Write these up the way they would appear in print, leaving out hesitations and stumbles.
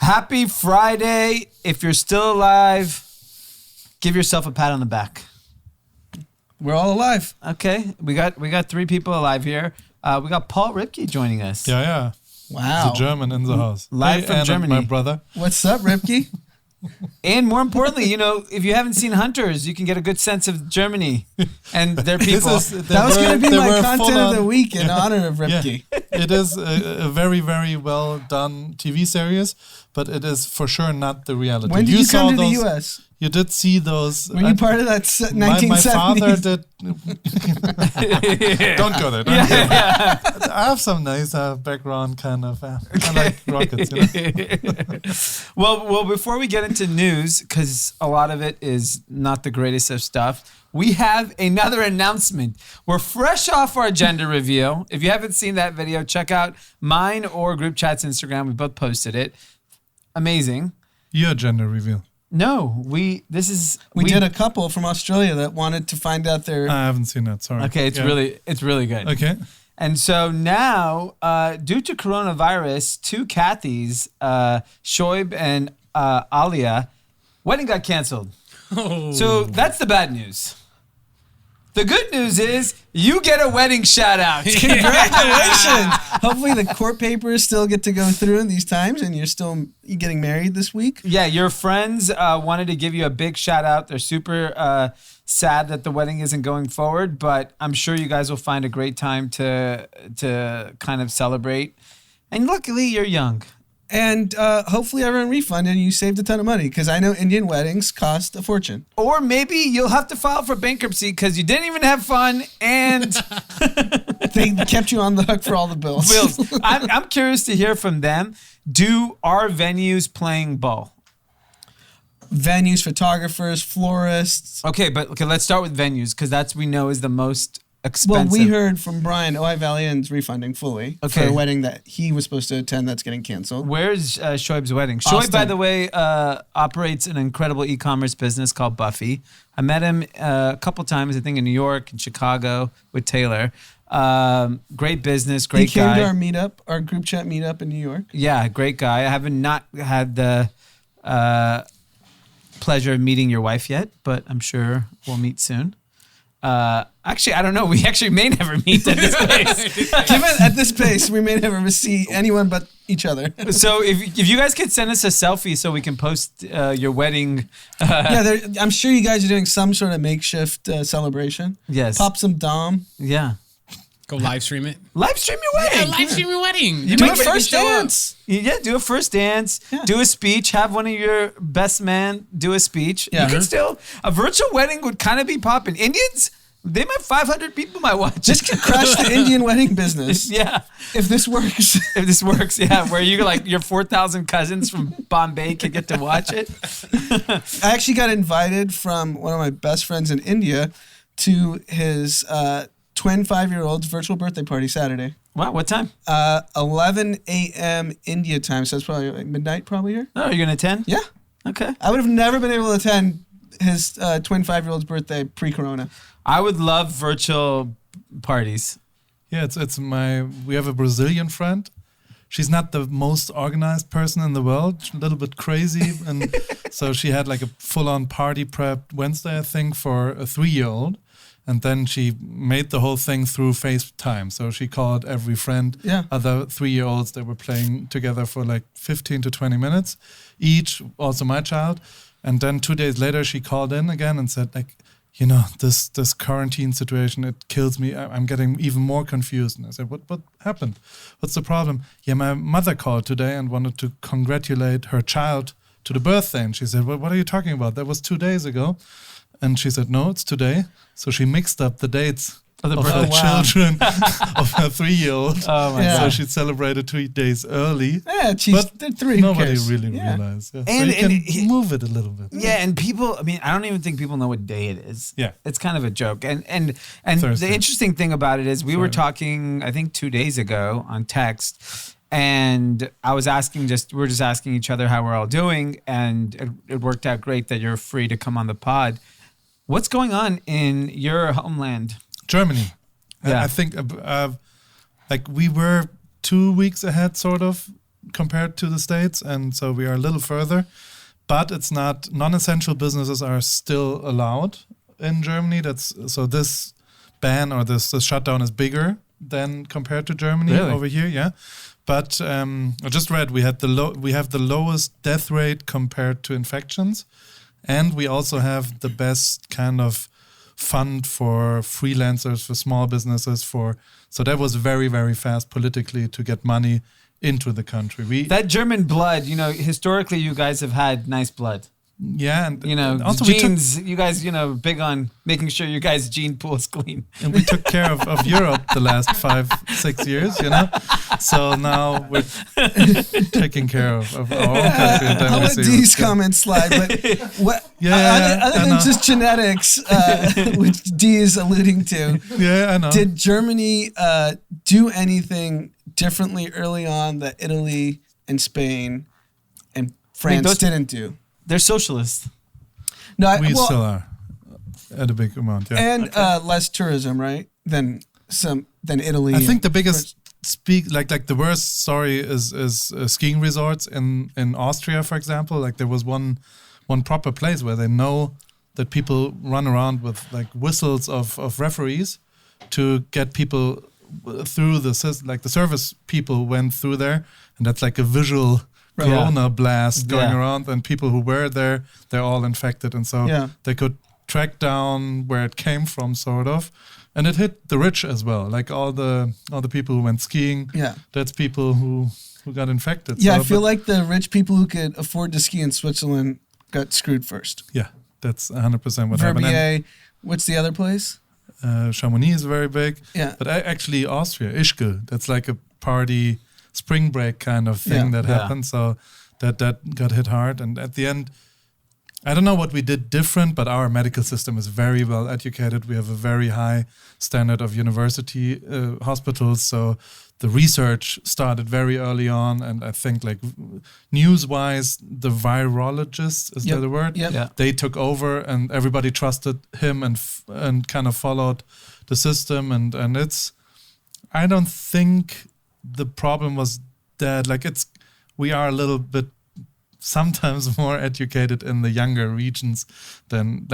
Happy Friday. If you're still alive, give yourself a pat on the back. We're all alive. Okay. We got 3 people alive here. We got Paul Ripke joining us. Yeah. Wow. The German in the house. Live from Anand, Germany. my brother. What's up, Ripke? And more importantly, if you haven't seen Hunters, you can get a good sense of Germany and their people. That was going to be my content of the week in honor of Ripke. Yeah. It is a very, very well done TV series, but it is for sure not the reality. When did you come to the U.S.? You did see those. Were you part of that 1970s? My father did. Don't go there. Yeah. I have some nice background kind of. I like rockets. Well, before we get into news, because a lot of it is not the greatest of stuff, we have another announcement. We're fresh off our gender reveal. If you haven't seen that video, check out mine or Group Chat's Instagram. We both posted it. Amazing. Your gender reveal. No, we did a couple from Australia that wanted to find out their. I haven't seen that. Sorry. Okay, it's really good. Okay. And so now, due to coronavirus, 2 Kathys, Shoaib and Alia, wedding got canceled. Oh. So that's the bad news. The good news is you get a wedding shout out. Congratulations! Hopefully the court papers still get to go through in these times, and you're getting married this week. Yeah, your friends wanted to give you a big shout out. They're super sad that the wedding isn't going forward, but I'm sure you guys will find a great time to kind of celebrate. And luckily, you're young. And hopefully everyone refunded and you saved a ton of money, because I know Indian weddings cost a fortune. Or maybe you'll have to file for bankruptcy because you didn't even have fun and they kept you on the hook for all the bills. I'm curious to hear from them. Are venues playing ball? Venues, photographers, florists. Okay, let's start with venues, because that's we know is the most expensive. Well, we heard from Brian, Ojai Valiant's refunding fully for a wedding that he was supposed to attend that's getting canceled. Where's Shoaib's wedding? Shoaib, by the way, operates an incredible e-commerce business called Buffy. I met him a couple times, I think in New York and Chicago with Taylor. Great business, great guy. He came to our group chat meetup in New York. Yeah, great guy. I haven't not had the pleasure of meeting your wife yet, but I'm sure we'll meet soon. Actually, I don't know. We actually may never meet at this pace. Given at this pace, we may never see anyone but each other. So if you guys could send us a selfie so we can post your wedding. I'm sure you guys are doing some sort of makeshift celebration. Yes. Pop some Dom. Yeah. Go live stream it. Live stream your wedding. Yeah, live stream your wedding. You do a first dance. Yeah, do a first dance. Yeah. Do a speech. Have one of your best man do a speech. Yeah. You can still, a virtual wedding would kind of be popping. Indians, they might 500 people might watch. This could crush the Indian wedding business. Yeah. If this works. Yeah. Where you your 4,000 cousins from Bombay could get to watch it. I actually got invited from one of my best friends in India to his twin 5-year-old's virtual birthday party Saturday. Wow, what time? 11 a.m. India time, so it's probably like midnight probably here. Oh, you're going to attend? Yeah. Okay. I would have never been able to attend his twin 5-year-old's birthday pre-corona. I would love virtual parties. Yeah, we have a Brazilian friend. She's not the most organized person in the world, a little bit crazy. And so she had like a full-on party prep Wednesday, I think, for a 3-year-old. And then she made the whole thing through FaceTime. So she called every friend, other 3-year-olds that were playing together for like 15 to 20 minutes each, also my child. And then 2 days later, she called in again and said, like, this quarantine situation, it kills me. I'm getting even more confused. And I said, what happened? What's the problem? Yeah, my mother called today and wanted to congratulate her child to the birthday. And she said, what are you talking about? That was 2 days ago. And she said, no, it's today. So she mixed up the dates of her children, of her 3-year-old. Oh my God. So she celebrated 2 days early. Yeah, but 3. Nobody really realized. Yeah. And, so you can move it a little bit. Yeah, and people, I don't even think people know what day it is. Yeah. It's kind of a joke. And the interesting thing about it is we were talking, I think 2 days ago on text, and we were just asking each other how we're all doing, and it worked out great that you're free to come on the pod. What's going on in your homeland? Germany. Yeah. I think we were 2 weeks ahead, sort of, compared to the States, and so we are a little further. But it's not, non-essential businesses are still allowed in Germany. So this ban or this shutdown is bigger than compared to Germany over here, yeah. But I just read we have the lowest death rate compared to infections, and we also have the best kind of fund for freelancers, for small businesses, so that was very, very fast politically to get money into the country. That German blood, historically you guys have had nice blood. Yeah, and also genes, you guys, big on making sure your guys' gene pool is clean. And we took care of Europe the last 5-6 years, So now we're taking care of our own country. And I'll let Dee's comments slide, but what? Other than just genetics, which Dee is alluding to. Yeah, I know. Did Germany do anything differently early on that Italy and Spain and France didn't do? They're socialist. No, we still are at a big amount, yeah. And less tourism, right? Than Italy. I think the biggest like the worst story is skiing resorts in Austria, for example. Like there was one proper place where they know that people run around with like whistles of referees to get people through the service people went through there, and that's like a visual corona blast going around, and people who were there, they're all infected, and so they could track down where it came from, sort of, and it hit the rich as well, like all the people who went skiing. Yeah, that's people who got infected. Yeah, so, I feel like the rich people who could afford to ski in Switzerland got screwed first. Yeah, that's 100% what happened. And what's the other place? Chamonix is very big. Yeah, but actually Austria, Ischgl, that's like a party spring break kind of thing that happened, so that got hit hard. And at the end, I don't know what we did different, but our medical system is very well educated. We have a very high standard of university hospitals, so the research started very early on, and I think like news-wise, the virologists, is that the word? Yeah. They took over, and everybody trusted him and kind of followed the system, and it's, I don't think the problem was that we are a little bit sometimes more educated in the younger regions than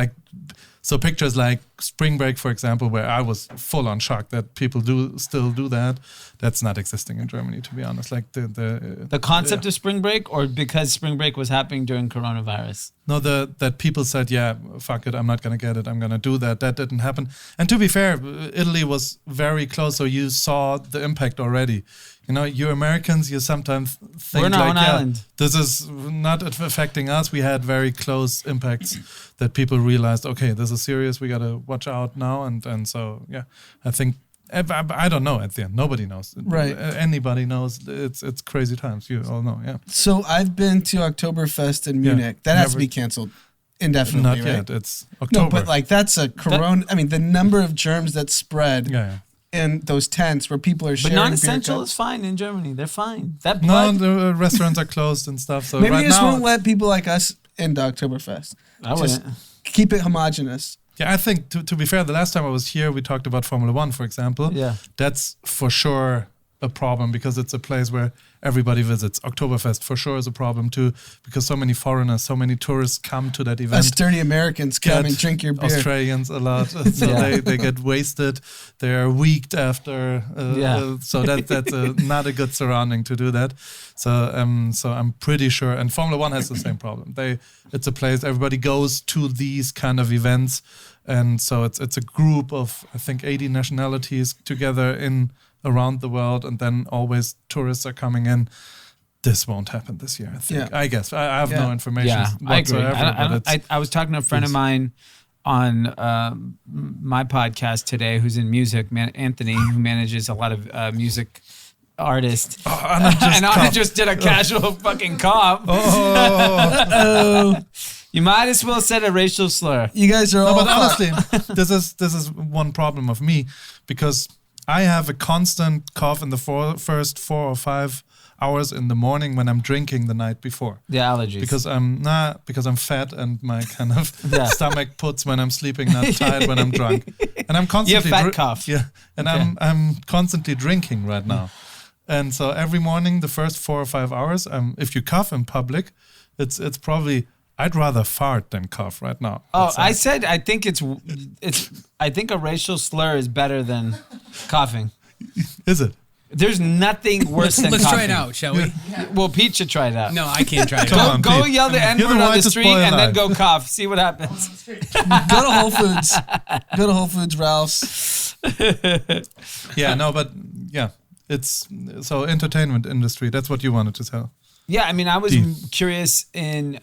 so pictures like spring break, for example, where I was full on shock that people still do that. That's not existing in Germany, to be honest. Like the concept of spring break, or because spring break was happening during coronavirus? No, that people said, yeah, fuck it, I'm not going to get it, I'm going to do that. That didn't happen. And to be fair, Italy was very close, so you saw the impact already. You Americans, you sometimes think we're not on island. This is not affecting us. We had very close impacts that people realized, okay, this is serious, we got to watch out now. And so, yeah, I think, I don't know at the end. Nobody knows. Right. Anybody knows. It's crazy times. You all know, yeah. So I've been to Oktoberfest in Munich. That has to be canceled indefinitely, not right? Yet. It's October. No, but that's a corona. I mean, the number of germs that spread. Yeah. In those tents where people are sharing. But non-essential is fine in Germany. They're fine. That blood. No, the restaurants are closed and stuff. So maybe they just won't let people like us into Oktoberfest. I wouldn't. Keep it homogenous. Yeah, I think to be fair, the last time I was here, we talked about Formula 1, for example. Yeah, that's for sure a problem because it's a place where everybody visits. Oktoberfest for sure is a problem too because so many foreigners, so many tourists come to that event. Us dirty Americans come and drink your beer. Australians a lot, so they get wasted. They are weaked after. So that's not a good surrounding to do that. So I'm pretty sure. And Formula 1 has the same problem. It's a place everybody goes to these kind of events, and so it's a group of I think 80 nationalities together around the world, and then always tourists are coming in. This won't happen this year, I think. Yeah. I guess. I have no information whatsoever. I agree. I was talking to a friend of mine on my podcast today who's in music, Anthony, who manages a lot of music artists. Anand just did a casual fucking cough. You might as well said a racial slur. You guys are all... But honestly, this is one problem of me because I have a constant cough in the first 4 or 5 hours in the morning when I'm drinking the night before. The allergies. Because I'm fat and my kind of stomach puts when I'm sleeping, not tired when I'm drunk. And I'm constantly you have fat cough. Yeah. And I'm constantly drinking right now. And so every morning, the first 4 or 5 hours, if you cough in public, it's probably, I'd rather fart than cough right now. Oh, I think I think a racial slur is better than coughing. Is it? There's nothing worse than Let's coughing. try it out, shall we? Well, Pete should try it out. No, I can't try it Come out. on, Go Pete. yell the N-word You're the on the whitest street boy and then alive. go cough. See what happens. Go to Whole Foods. Go to Whole Foods, Ralph's. Yeah, no, but yeah, it's so entertainment industry. That's what you wanted to tell. Yeah, I mean, I was Dee. curious in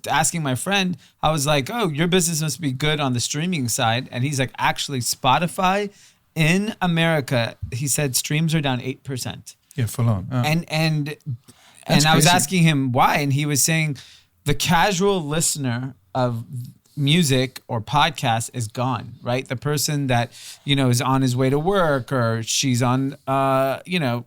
asking my friend. I was like, "Oh, your business must be good on the streaming side," and he's like, "Actually, Spotify in America," he said, "streams are down 8%." Yeah, full on. And That's I was crazy. asking him why, and he was saying the casual listener of music or podcast is gone, right? The person that, is on his way to work, or she's on,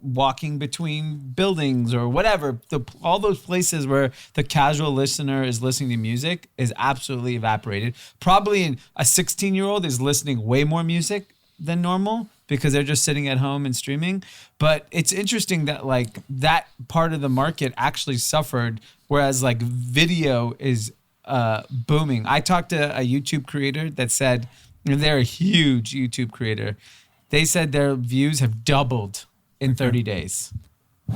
walking between buildings or whatever. All those places where the casual listener is listening to music is absolutely evaporated. Probably a 16-year-old is listening way more music than normal because they're just sitting at home and streaming. But it's interesting that like that part of the market actually suffered, whereas like video is booming. I talked to a YouTube creator that said, they're a huge YouTube creator. They said their views have doubled in 30 days.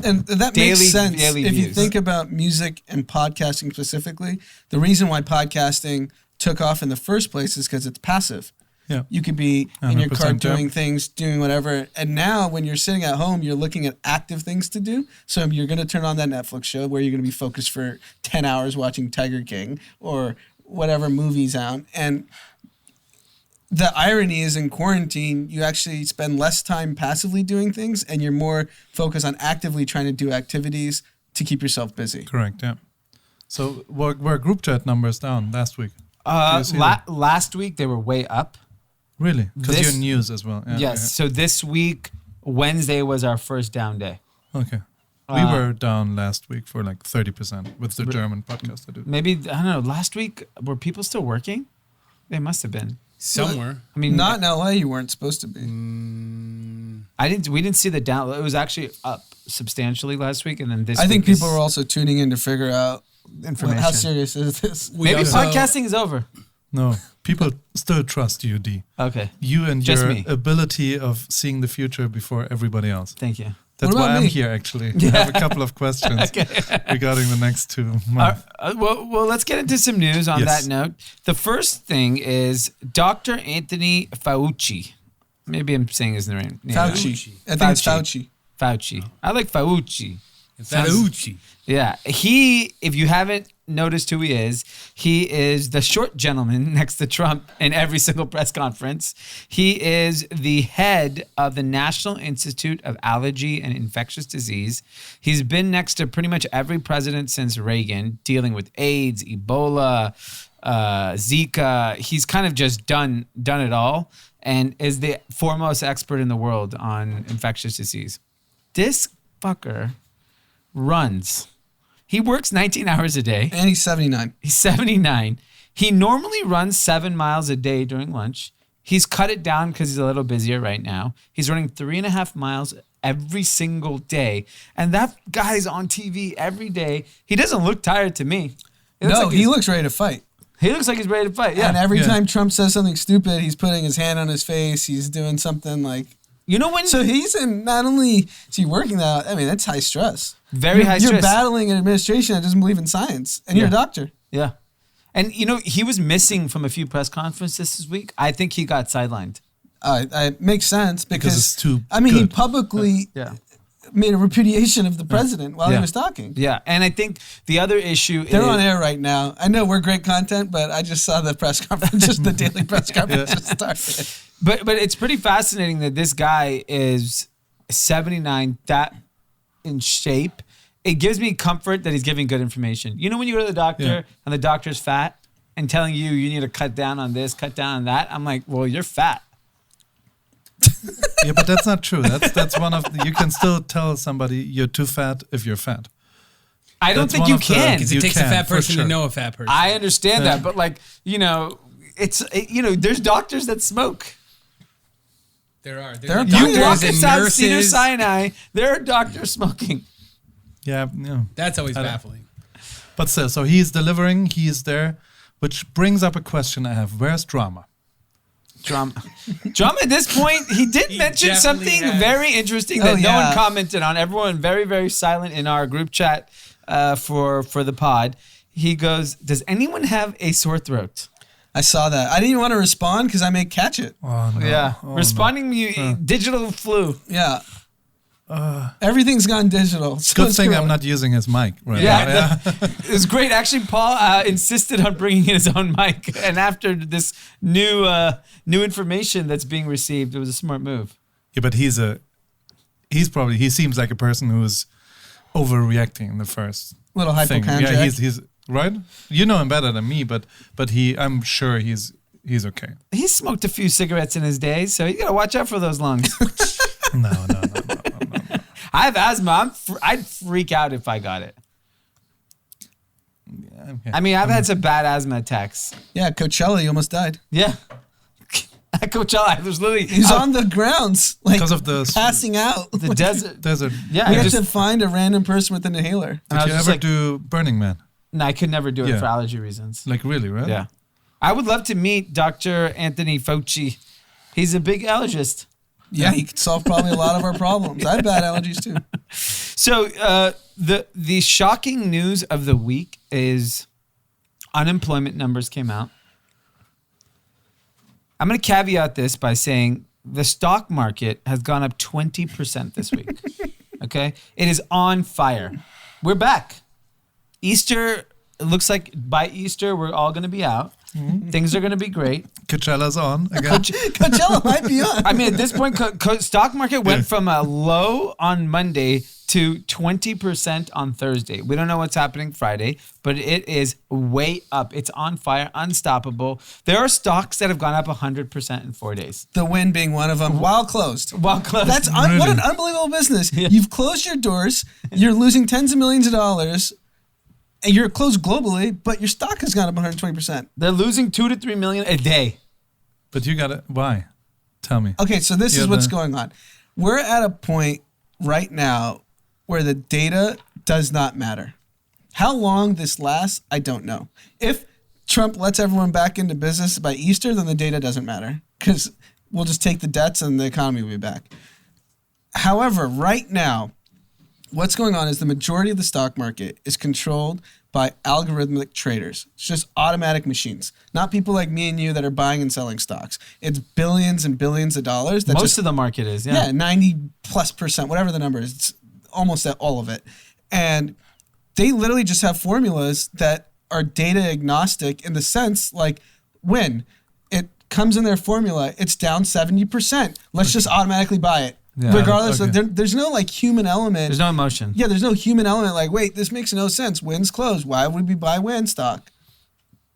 And that makes sense. daily If you views. think about music and podcasting specifically, the reason why podcasting took off in the first place is because it's passive. Yeah. You could be in your car 100%, yeah. doing things, doing whatever. And now when you're sitting at home, you're looking at active things to do. So you're going to turn on that Netflix show where you're going to be focused for 10 hours watching Tiger King or whatever movie's out. And the irony is in quarantine, you actually spend less time passively doing things and you're more focused on actively trying to do activities to keep yourself busy. Correct, yeah. So were group chat numbers down last week? Do you see that? Last week they were way up. Really? Because This- you're news as well. Yeah, Yes. So this week, Wednesday was our first down day. Okay. We were down last week for like 30% with the German podcast I did. Maybe, I don't know, last week, were people still working? They must have been. Somewhere. I mean, Not in LA, you weren't supposed to be. we didn't see the down. It was actually up substantially last week, and then this. I think week people is are also tuning in to figure out information. how serious is this. Maybe also- podcasting is over. No, people still trust you, D. Okay, You and Just your me. ability of seeing the future before everybody else. thank you. That's What about why I'm me? here, actually. I have a couple of questions regarding the next 2 months. Well, let's get into some news on Yes. that note. The first thing is Dr. Anthony Fauci. Maybe I'm saying his name. Fauci. I think it's Fauci. Fauci. I like Fauci. Fauci. Yeah. If you haven't noticed who he is the short gentleman next to Trump in every single press conference. He is the head of the National Institute of Allergy and Infectious Disease. He's been next to pretty much every president since Reagan, dealing with AIDS, Ebola, Zika. He's kind of just done it all and is the foremost expert in the world on infectious disease. This fucker runs. He works 19 hours a day. And he's 79. He's 79. He normally runs 7 miles a day during lunch. He's cut it down because he's a little busier right now. He's running 3.5 miles every single day. And that guy's on TV every day. He doesn't look tired to me. He looks ready to fight. He looks like he's ready to fight. Yeah. And every Yeah. time Trump says something stupid, he's putting his hand on his face. He's doing something like... You know when... So he's in, not only is he working that, I mean, that's high stress. Very high stress. You're battling an administration that doesn't believe in science. And you're a doctor. Yeah. And, he was missing from a few press conferences this week. I think he got sidelined. It makes sense because it's too he good. publicly Yeah. made a repudiation of the president while Yeah. he was talking. Yeah. And I think the other issue They're is... on air right now. I know we're great content, but I just saw the press conference, just the daily press conference just started. But it's pretty fascinating that this guy is 79, that in shape. It gives me comfort that he's giving good information. You know when you go to the doctor and the doctor's fat and telling you need to cut down on this, cut down on that? I'm like, well, you're fat. Yeah, but that's not true. That's one of you can still tell somebody you're too fat if you're fat. I don't That's think one you of the- can. Because You it takes a can, fat for person sure. to know a fat person. I understand that, but like, there's doctors that smoke. There are. There are You walk doctors and inside Cedar nurses. Sinai, there are doctors smoking. Yeah. That's always I don't- baffling. But still, so he's delivering, he's there, which brings up a question I have. Where's drama? Drama at this point, he did He mention definitely something has. very interesting that Oh, no one yeah. commented on. Everyone very, very silent in our group chat for the pod. He goes, does anyone have a sore throat? I saw that. I didn't even want to respond because I may catch it. Oh, no. Yeah. Oh, Responding digital flu. Yeah. Everything's gone digital. So Good it's thing great. I'm not using his mic right Yeah, now. it was great. Actually, Paul insisted on bringing in his own mic, and after this new information that's being received, it was a smart move. Yeah, but he seems like a person who's overreacting in the first Little thing. hypochondriac. Yeah, he's right. You know him better than me, but I'm sure he's okay. He smoked a few cigarettes in his day, so you gotta watch out for those lungs. No. I have asthma. I'd freak out if I got it. Okay. I mean, I've had some bad asthma attacks. Yeah, Coachella, you almost died. Yeah. At Coachella, there's literally He's on the grounds, like Because of the passing out. the desert. desert. Yeah, We I had just, to find a random person with an inhaler. and I Did was you just ever like, do Burning Man? no, I could never do it Yeah. for allergy reasons. Like really, right? Yeah. I would love to meet Dr. Anthony Fauci. He's a big allergist. Yeah, he could solve probably a lot of our problems. I have bad allergies too. So the shocking news of the week is unemployment numbers came out. I'm going to caveat this by saying the stock market has gone up 20% this week. Okay? It is on fire. We're back. Easter, it looks like by Easter, we're all going to be out. Things are going to be great. Coachella's on again. Coachella might be on. I mean, at this point, stock market went from a low on Monday to 20% on Thursday. We don't know what's happening Friday, but it is way up. It's on fire, unstoppable. There are stocks that have gone up 100% in 4 days. The Win being one of them, while closed. While closed. What an unbelievable business. You've closed your doors. You're losing tens of millions of dollars. And you're closed globally, but your stock has gone up 120%. They're losing 2 to 3 million a day. But you got it. Why? Tell me. Okay, so this is what's going on. We're at a point right now where the data does not matter. How long this lasts, I don't know. If Trump lets everyone back into business by Easter, then the data doesn't matter because we'll just take the debts and the economy will be back. However, right now, what's going on is the majority of the stock market is controlled by algorithmic traders. It's just automatic machines, not people like me and you that are buying and selling stocks. It's billions and billions of dollars. That Most of the market is, yeah, 90+%, whatever the number is. It's almost at all of it. And they literally just have formulas that are data agnostic in the sense like when it comes in their formula, it's down 70%. Let's just automatically buy it. Yeah. Regardless Okay. of there's no like human element. There's no emotion. Yeah, there's no human element like, wait, this makes no sense. Win's closed. Why would we buy Win stock?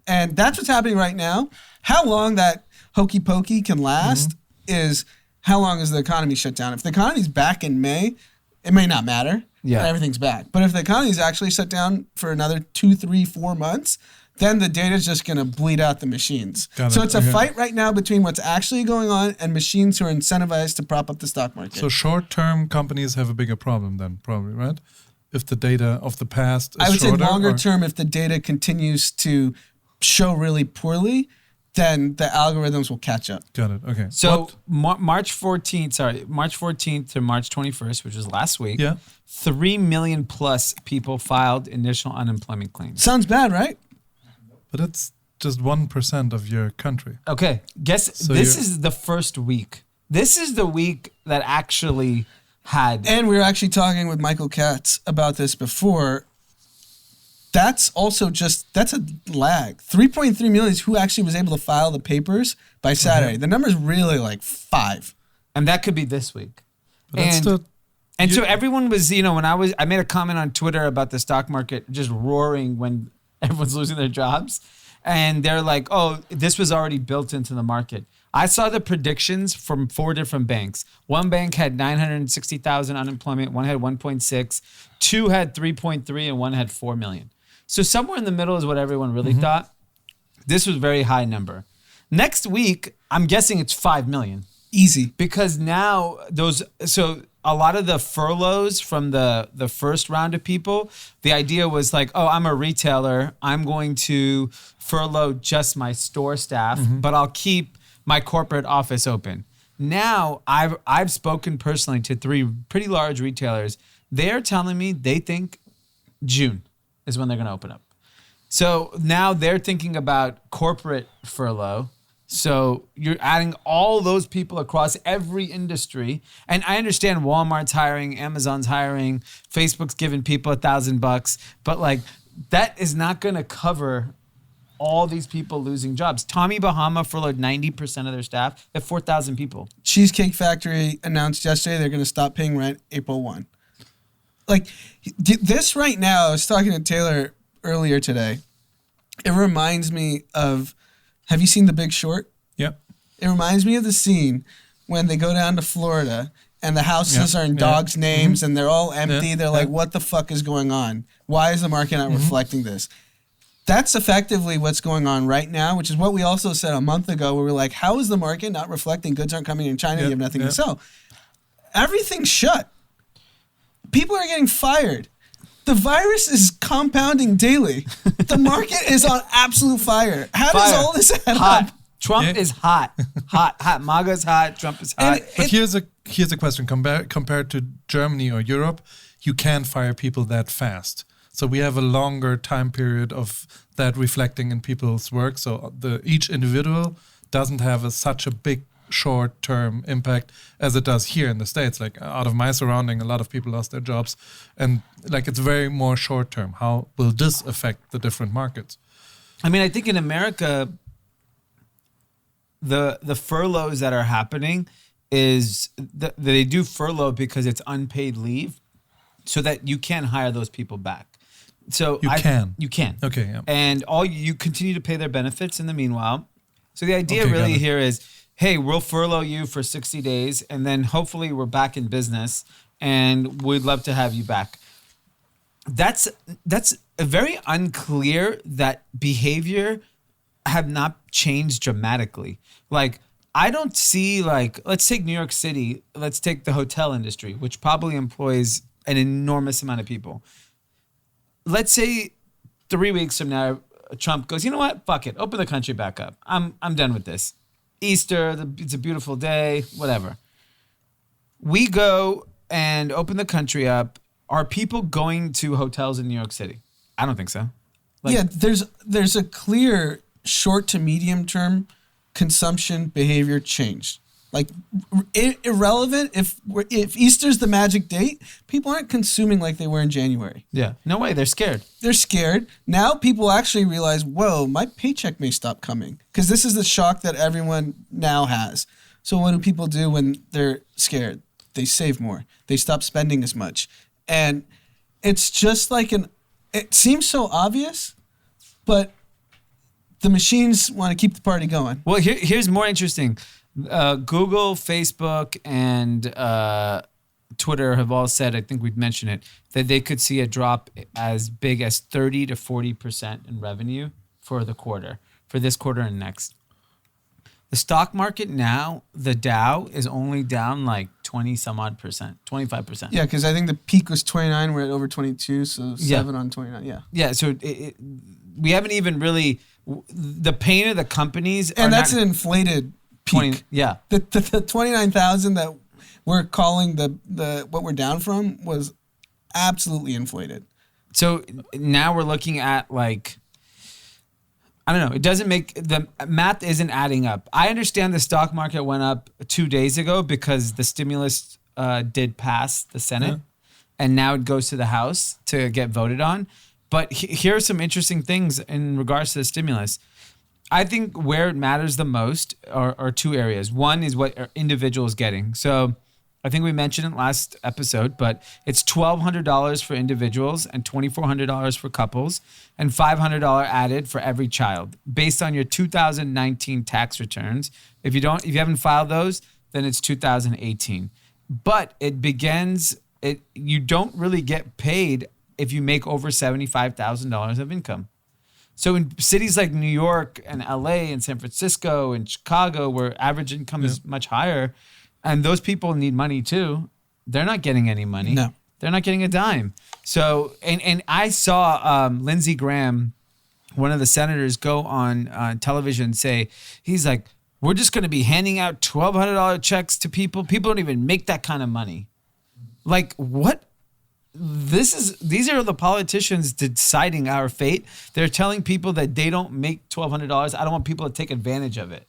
And that's what's happening right now. How long that hokey pokey can last is how long is the economy shut down. If the economy's back in May, it may not matter. Yeah. And everything's back. But if the economy's actually shut down for another 2, 3, 4 months, then the data's just going to bleed out the machines. Got So it. it's a Okay. fight right now between what's actually going on and machines who are incentivized to prop up the stock market. So short-term companies have a bigger problem then, probably, right? If the data of the past is I would say shorter, longer or- term, if the data continues to show really poorly, then the algorithms will catch up. Got it. Okay. So March 14th to March 21st, which was last week, Yeah. 3 million plus people filed initial unemployment claims. Sounds bad, right? But it's just 1% of your country. Okay, guess So this you're- is the first week. This is the week that actually had. And we were actually talking with Michael Katz about this before. That's also that's a lag. 3.3 million is who actually was able to file the papers by Saturday. The number's really like 5. And that could be this week. But that's And- still And so everyone was, when I made a comment on Twitter about the stock market just roaring when everyone's losing their jobs. And they're like, oh, this was already built into the market. I saw the predictions from 4 different banks. One bank had 960,000 unemployment. One had 1.6. 2 had 3.3 and one had 4 million. So somewhere in the middle is what everyone really thought. This was a very high number. Next week, I'm guessing it's 5 million. Easy. Because now a lot of the furloughs from the first round of people, the idea was like, oh, I'm a retailer. I'm going to furlough just my store staff, but I'll keep my corporate office open. Now I've spoken personally to 3 pretty large retailers. They're telling me they think June is when they're going to open up. So now they're thinking about corporate furlough. So you're adding all those people across every industry. And I understand Walmart's hiring, Amazon's hiring, Facebook's giving people $1,000, but like that is not going to cover all these people losing jobs. Tommy Bahama furloughed 90% of their staff. They have 4,000 people. Cheesecake Factory announced yesterday they're going to stop paying rent April 1. Like this right now, I was talking to Taylor earlier today. It reminds me of, have you seen The Big Short? Yep. It reminds me of the scene when they go down to Florida and the houses are in dogs' names and they're all empty. They're like, what the fuck is going on? Why is the market not reflecting this? That's effectively what's going on right now, which is what we also said a month ago, where we're like, how is the market not reflecting? Goods aren't coming in China. You have nothing to sell. Everything's shut. People are getting fired. The virus is compounding daily. The market is on absolute fire. How does all this add up? Trump is hot. Hot. MAGA's hot. Trump is hot. But here's a question. Compared to Germany or Europe, you can't fire people that fast. So we have a longer time period of that reflecting in people's work. So each individual doesn't have such a big short-term impact as it does here in the States. Like out of my surrounding, a lot of people lost their jobs, and like it's very more short-term. How will this affect the different markets? I mean, I think in America, the furloughs that are happening is they do furlough because it's unpaid leave, so that you can hire those people back. So you can. Okay. Yeah. And you continue to pay their benefits in the meanwhile. So the idea really here is, hey, we'll furlough you for 60 days, and then hopefully we're back in business, and we'd love to have you back. That's very unclear that behavior have not changed dramatically. Like, I don't see, like, let's take New York City. Let's take the hotel industry, which probably employs an enormous amount of people. Let's say 3 weeks from now, Trump goes, you know what? Fuck it. Open the country back up. I'm done with this. Easter, it's a beautiful day, whatever. We go and open the country up. Are people going to hotels in New York City? I don't think so. There's a clear short to medium term consumption behavior change. Like irrelevant if Easter's the magic date, people aren't consuming like they were in January. Yeah, no way. They're scared. They're scared. Now people actually realize, whoa, my paycheck may stop coming, because this is the shock that everyone now has. So what do people do when they're scared? They save more. They stop spending as much. And it's just like it seems so obvious, but the machines want to keep the party going. Well, here's more interesting. Google, Facebook, and Twitter have all said, I think we'd mentioned it, that they could see a drop as big as 30 to 40% in revenue for this quarter and next. The stock market now, the Dow is only down like 20 some odd percent, 25%. Yeah, because I think the peak was 29, we're at over 22, so 7 on 29, yeah. Yeah, so we haven't even really, the pain of the companies. And that's an inflated peak. 20, yeah. The 29,000 that we're calling the what we're down from was absolutely inflated. So now we're looking at like, I don't know. It doesn't make, the math isn't adding up. I understand the stock market went up 2 days ago because the stimulus did pass the Senate, and now it goes to the House to get voted on. But here are some interesting things in regards to the stimulus. I think where it matters the most are 2 areas. One is what are individuals getting. So I think we mentioned it last episode, but it's $1,200 for individuals and $2,400 for couples, and $500 added for every child based on your 2019 tax returns. If you haven't filed those, then it's 2018. But you don't really get paid if you make over $75,000 of income. So in cities like New York and LA and San Francisco and Chicago, where average income is much higher, and those people need money too, they're not getting any money. No. They're not getting a dime. So, and I saw Lindsey Graham, one of the senators, go on television and say, he's like, we're just going to be handing out $1,200 checks to people. People don't even make that kind of money. Like, what? These are the politicians deciding our fate. They're telling people that they don't make $1,200. I don't want people to take advantage of it.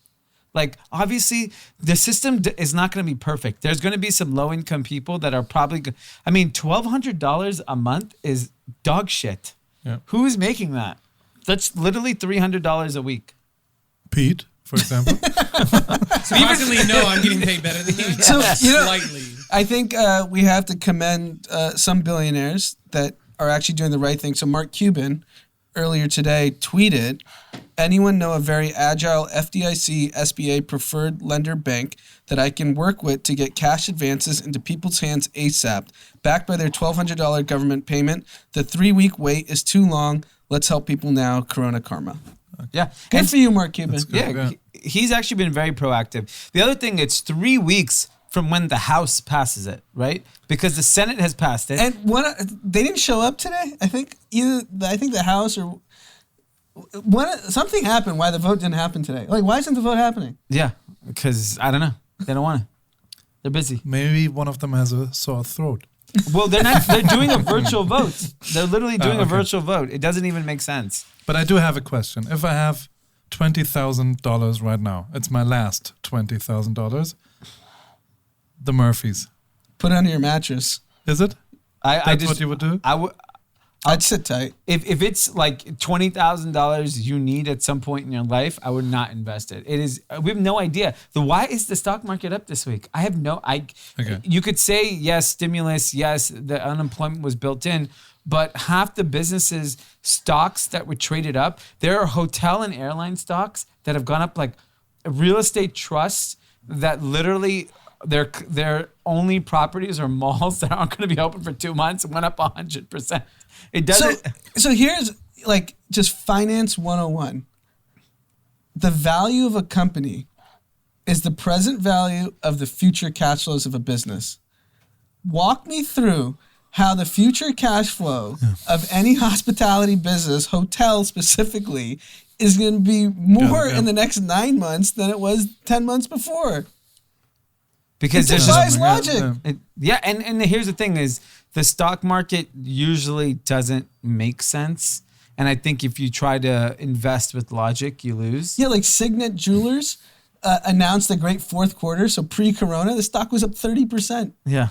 Like, obviously, the system is not going to be perfect. There's going to be some low-income people that are probably... I mean, $1,200 a month is dog shit. Yeah. Who is making that? That's literally $300 a week. Pete, for example. Surprisingly, no, I'm getting paid better than you. So, Slightly. I think we have to commend some billionaires that are actually doing the right thing. So Mark Cuban earlier today tweeted, anyone know a very agile FDIC SBA preferred lender bank that I can work with to get cash advances into people's hands ASAP, backed by their $1,200 government payment? The 3-week wait is too long. Let's help people now. Corona karma. Yeah. Good for you, Mark Cuban. Yeah, he's actually been very proactive. The other thing, it's 3 weeks from when the House passes it, right? Because the Senate has passed it. And they didn't show up today. I think the House or something happened why the vote didn't happen today. Like, why isn't the vote happening? Yeah, because I don't know. They don't want to. They're busy. Maybe one of them has a sore throat. Well, they're not. They're doing a virtual vote. They're literally doing a virtual vote. It doesn't even make sense. But I do have a question. If I have $20,000 right now, it's my last $20,000. The Murphys. Put it under your mattress. Is it? That's what you would do? I'd sit tight. If it's like $20,000 you need at some point in your life, I would not invest it. It is. We have no idea. Why is the stock market up this week? I have no. Okay. You could say yes, stimulus, yes, the unemployment was built in, but half the businesses stocks that were traded up, there are hotel and airline stocks that have gone up, like real estate trusts that literally their only properties are malls that aren't going to be open for 2 months and went up 100%. It doesn't. So here's like just finance 101. The value of a company is the present value of the future cash flows of a business. Walk me through how the future cash flow of any hospitality business, hotel specifically, is going to be more in the next 9 months than it was 10 months before. Because it defies logic. And here's the thing is the stock market usually doesn't make sense. And I think if you try to invest with logic, you lose. Yeah, like Signet Jewelers announced a great fourth quarter. So pre-corona, the stock was up 30%. Yeah.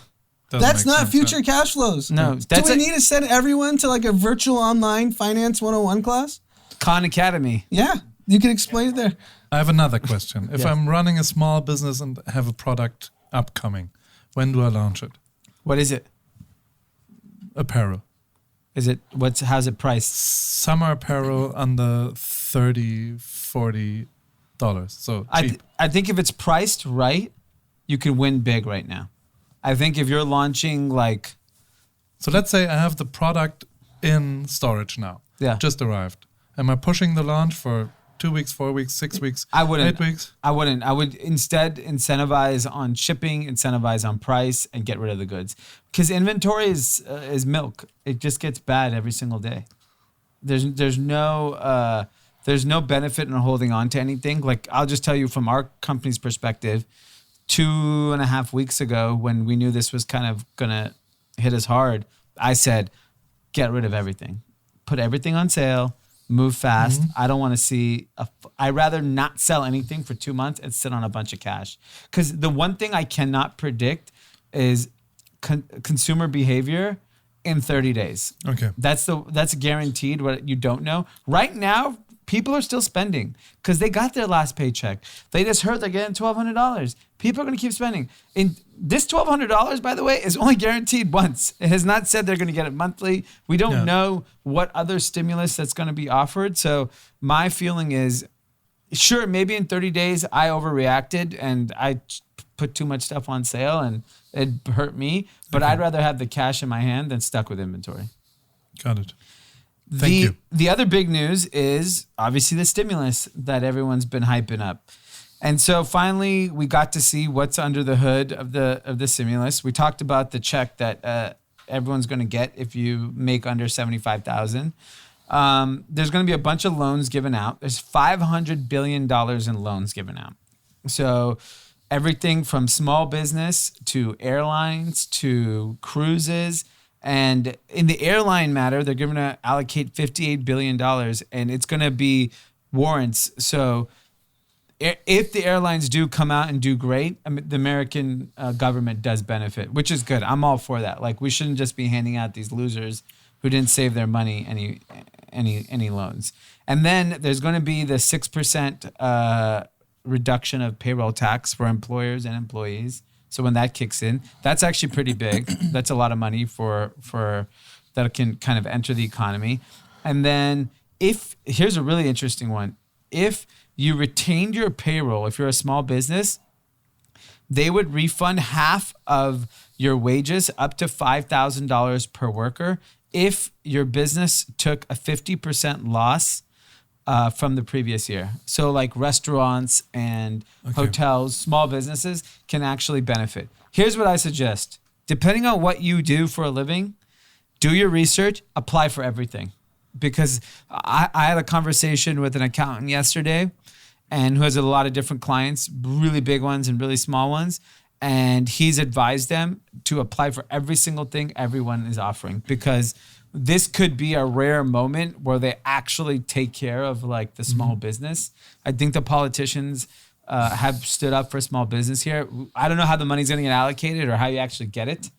That's not future cash flows. No. Do we need to send everyone to like a virtual online finance 101 class? Khan Academy. Yeah. You can explain it there. I have another question. If I'm running a small business and have a product upcoming, when do I launch it? What is it? Apparel. How's it priced? Summer apparel under $30-40. So cheap. I think if it's priced right, you can win big right now. I think if you're launching like... So let's say I have the product in storage now. Yeah. Just arrived. Am I pushing the launch for 2 weeks, 4 weeks, 6 weeks, I wouldn't. 8 weeks? I wouldn't. I would instead incentivize on shipping, incentivize on price, and get rid of the goods. Because inventory is milk. It just gets bad every single day. There's no benefit in holding on to anything. Like, I'll just tell you from our company's perspective, 2.5 weeks ago when we knew this was kind of gonna hit us hard, I said, get rid of everything. Put everything on sale. Move fast. I don't want to see. I'd rather not sell anything for 2 months and sit on a bunch of cash. Because the one thing I cannot predict is consumer behavior in 30 days. Okay. That's guaranteed. What you don't know right now. People are still spending because they got their last paycheck. They just heard they're getting $1,200. People are going to keep spending. And this $1,200, by the way, is only guaranteed once. It has not said they're going to get it monthly. We don't know what other stimulus that's going to be offered. So my feeling is, sure, maybe in 30 days I overreacted and I put too much stuff on sale and it hurt me. But I'd rather have the cash in my hand than stuck with inventory. Got it. Thank you. The other big news is obviously the stimulus that everyone's been hyping up. And so finally we got to see what's under the hood of the stimulus. We talked about the check that everyone's going to get if you make under $75,000. There's going to be a bunch of loans given out. There's $500 billion in loans given out. So everything from small business to airlines to cruises. And in the airline matter, they're going to allocate $58 billion, and it's going to be warrants. So if the airlines do come out and do great, I mean, the American government does benefit, which is good. I'm all for that. Like, we shouldn't just be handing out these losers who didn't save their money any loans. And then there's going to be the 6% reduction of payroll tax for employers and employees. So when that kicks in, that's actually pretty big. That's a lot of money for that can kind of enter the economy. And then here's a really interesting one. If you retained your payroll, if you're a small business, they would refund half of your wages up to $5,000 per worker if your business took a 50% loss from the previous year. So like restaurants and hotels, small businesses can actually benefit. Here's what I suggest. Depending on what you do for a living, do your research, apply for everything. Because I had a conversation with an accountant yesterday and who has a lot of different clients, really big ones and really small ones. And he's advised them to apply for every single thing everyone is offering, because this could be a rare moment where they actually take care of like the small business. I think the politicians have stood up for small business here. I don't know how the money's going to get allocated or how you actually get it.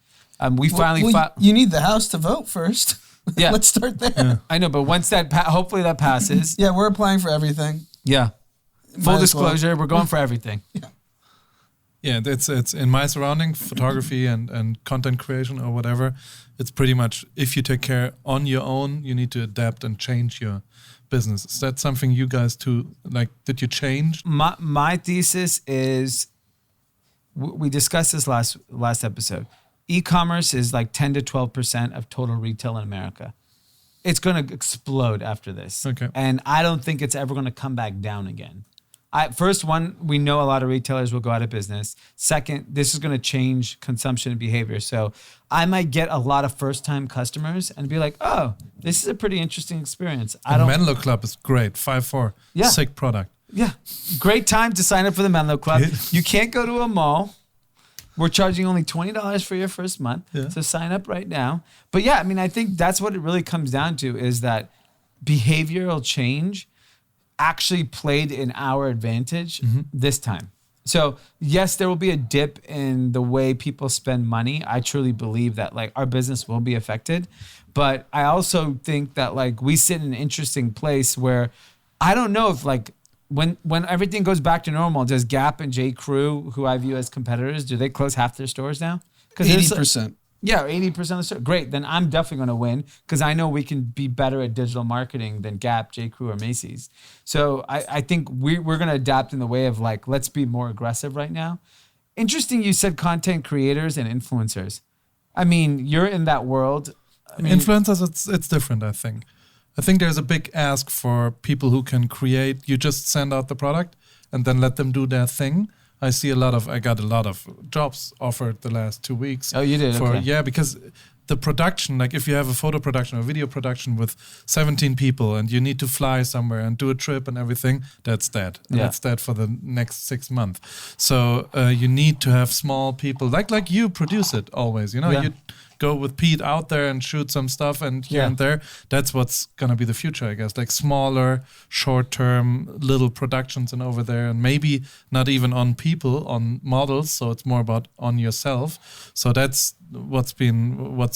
You need the House to vote first. Yeah. Let's start there. Yeah. I know, but once that, hopefully that passes. Yeah, we're applying for everything. Yeah. Full disclosure, we're going for everything. Yeah. Yeah, it's in my surrounding, photography and content creation or whatever. It's pretty much, if you take care on your own, you need to adapt and change your business. Is that something you guys did you change? My thesis is, we discussed this last episode. E-commerce is like 10 to 12% of total retail in America. It's going to explode after this. Okay. And I don't think it's ever going to come back down again. First one, we know a lot of retailers will go out of business. Second, this is going to change consumption and behavior. So I might get a lot of first-time customers and be like, oh, this is a pretty interesting experience. Menlo Club is great. 5-4. Yeah. Sick product. Yeah. Great time to sign up for the Menlo Club. You can't go to a mall. We're charging only $20 for your first month. Yeah. So sign up right now. But yeah, I mean, I think that's what it really comes down to, is that behavioral change actually played in our advantage this time. So yes, there will be a dip in the way people spend money. I truly believe that like our business will be affected. But I also think that like we sit in an interesting place where I don't know if like when everything goes back to normal, does Gap and J. Crew, who I view as competitors, do they close half their stores now? 80%. Yeah, 80% of the store. Great. Then I'm definitely going to win, because I know we can be better at digital marketing than Gap, J. Crew, or Macy's. So I think we're going to adapt in the way of like, let's be more aggressive right now. Interesting you said content creators and influencers. I mean, you're in that world. Influencers, it's different, I think. I think there's a big ask for people who can create. You just send out the product and then let them do their thing. I got a lot of jobs offered the last 2 weeks. Oh, you did? Okay. Yeah, because the production, like if you have a photo production or video production with 17 people and you need to fly somewhere and do a trip and everything, that's dead. And that's dead for the next 6 months. So you need to have small people, like you produce it always. You know, you go with Pete out there and shoot some stuff and here and there. That's what's going to be the future, I guess. Like smaller, short-term little productions and over there, and maybe not even on people, on models. So it's more about on yourself. So that's what's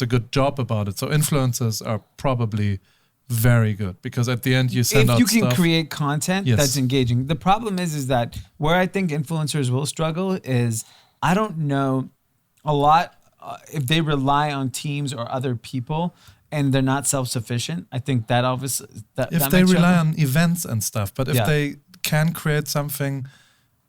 a good job about it. So influencers are probably very good, because at the end you send out stuff. If you can create content that's engaging. The problem is that where I think influencers will struggle is, I don't know a lot if they rely on teams or other people and they're not self-sufficient. I think that obviously if they rely on events and stuff, but if they can create something,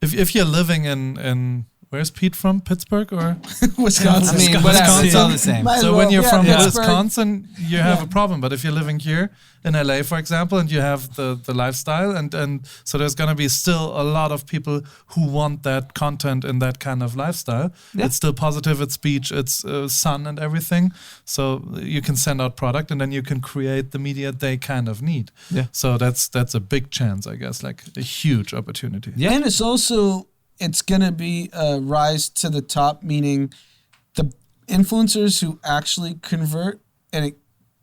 if you're living in Where's Pete from? Pittsburgh or Wisconsin? I mean, whatever. It's all the same. Might as so well. when you're from Pittsburgh. Wisconsin, you have a problem. But if you're living here in LA, for example, and you have the lifestyle, and so there's going to be still a lot of people who want that content in that kind of lifestyle. Yeah. It's still positive, it's beach, it's sun and everything. So you can send out product, and then you can create the media they kind of need. Yeah. So that's a big chance, I guess, like a huge opportunity. Yeah. And it's going to be a rise to the top, meaning the influencers who actually convert, and it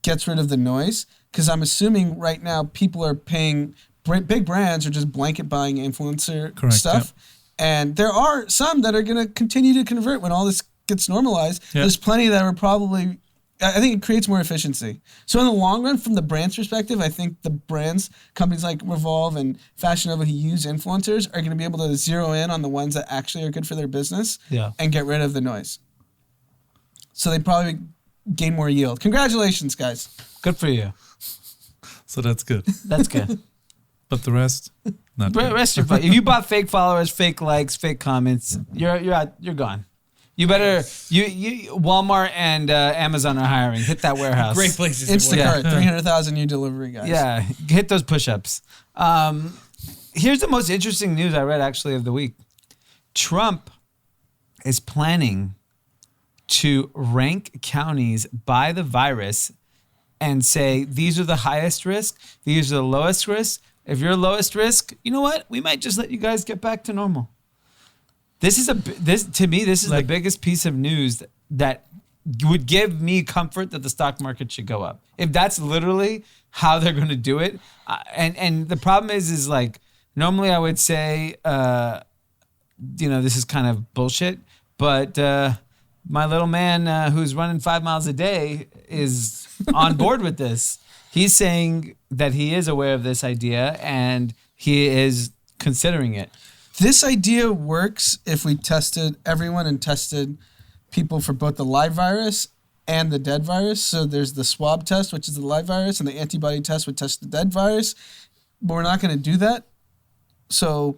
gets rid of the noise. Because I'm assuming right now people are paying, big brands are just blanket buying influencer stuff. Yeah. And there are some that are going to continue to convert when all this gets normalized. Yeah. There's plenty that are probably, I think it creates more efficiency. So in the long run, from the brand's perspective, I think the brands, companies like Revolve and Fashion Nova who use influencers are going to be able to zero in on the ones that actually are good for their business and get rid of the noise. So they probably gain more yield. Congratulations, guys. Good for you. So that's good. That's good. But the rest, not good. Rest you're fine. If you bought fake followers, fake likes, fake comments, you're out. You're gone. You better you Walmart and Amazon are hiring. Hit that warehouse. Great places. Instacart, 300,000 new delivery guys. Yeah, hit those push-ups. Here's the most interesting news I read actually of the week. Trump is planning to rank counties by the virus and say, these are the highest risk, these are the lowest risk. If you're lowest risk, you know what? We might just let you guys get back to normal. This is to me, this is the biggest piece of news that would give me comfort that the stock market should go up. If that's literally how they're going to do it. And the problem is like, normally I would say, this is kind of bullshit, but my little man who's running 5 miles a day is on board with this. He's saying that he is aware of this idea and he is considering it. This idea works if we tested everyone and tested people for both the live virus and the dead virus. So there's the swab test, which is the live virus, and the antibody test would test the dead virus. But we're not going to do that. So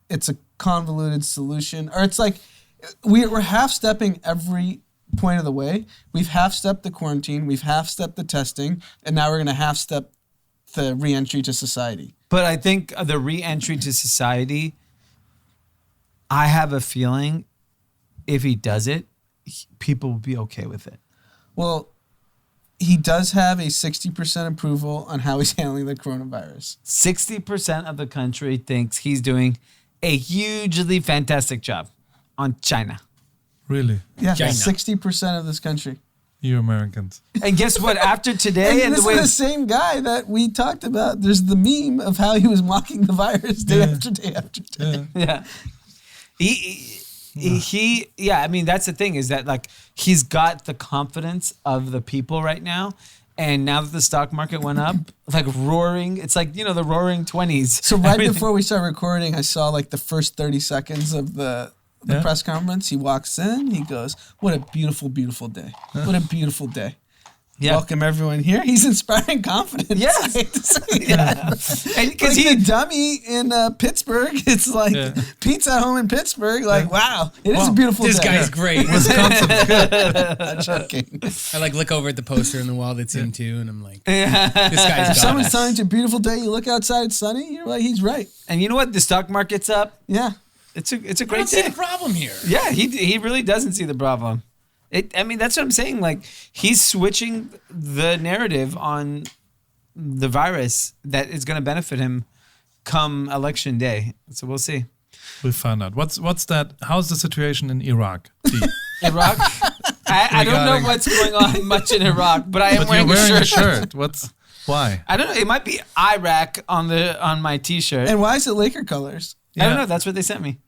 it's a convoluted solution. Or it's like we're half-stepping every point of the way. We've half-stepped the quarantine. We've half-stepped the testing. And now we're going to half-step the re-entry to society. But I think the re-entry to society, I have a feeling if he does it, people will be okay with it. Well, he does have a 60% approval on how he's handling the coronavirus. 60% of the country thinks he's doing a hugely fantastic job on China. Really? Yeah, China. 60% of this country. You Americans. And guess what? After today, and this is the same guy that we talked about. There's the meme of how he was mocking the virus day after day after day. Yeah. I mean, that's the thing is that like he's got the confidence of the people right now. And now that the stock market went up, like roaring, it's like, the roaring 20s. So before we start recording, I saw like the first 30 seconds of the press conference. He walks in, he goes, what a beautiful, beautiful day. What a beautiful day. Yeah. Welcome everyone here. He's inspiring confidence. Yes. And because he's a dummy in Pittsburgh, it's like Pete's at home in Pittsburgh. Like, wow, it is a beautiful day. This guy's great. Wisconsin's good. I'm joking. I look over at the poster on the wall that's him too, and I'm like, this guy's got someone's us. telling you it's a beautiful day. You look outside, it's sunny. You're like, he's right. And you know what? The stock market's up. Yeah. It's a I great don't day. see the problem here. Yeah, he really doesn't see the problem. That's what I'm saying. Like, he's switching the narrative on the virus that is going to benefit him come election day. So we'll see. We'll find out. What's that? How's the situation in Iraq? Iraq? I don't know what's going on much in Iraq, but I am wearing a shirt. Why? I don't know. It might be Iraq on my T-shirt. And why is it Laker colors? I don't know. That's what they sent me.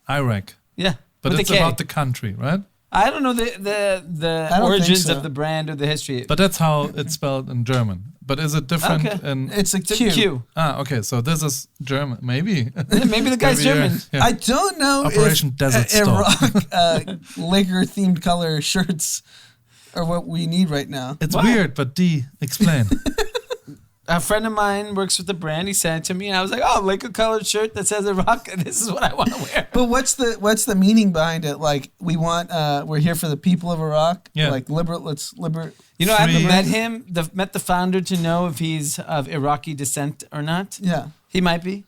Iraq. Yeah. But it's about the country, right? I don't know the origins of the brand or the history. But that's how it's spelled in German. But is it different? Okay. It's a Q. Okay. So this is German. Maybe. Maybe the guy's German. Yeah. I don't know Operation if Desert Iraq Laker-themed color shirts are what we need right now. It's weird, but Dee, explain. A friend of mine works with the brand. He sent it to me, and I was like, "Oh, like a colored shirt that says Iraq. This is what I want to wear." But what's the meaning behind it? Like, we're here for the people of Iraq. Yeah. Like, let's liberate. You know, I haven't met him. Met the founder to know if he's of Iraqi descent or not. Yeah. He might be.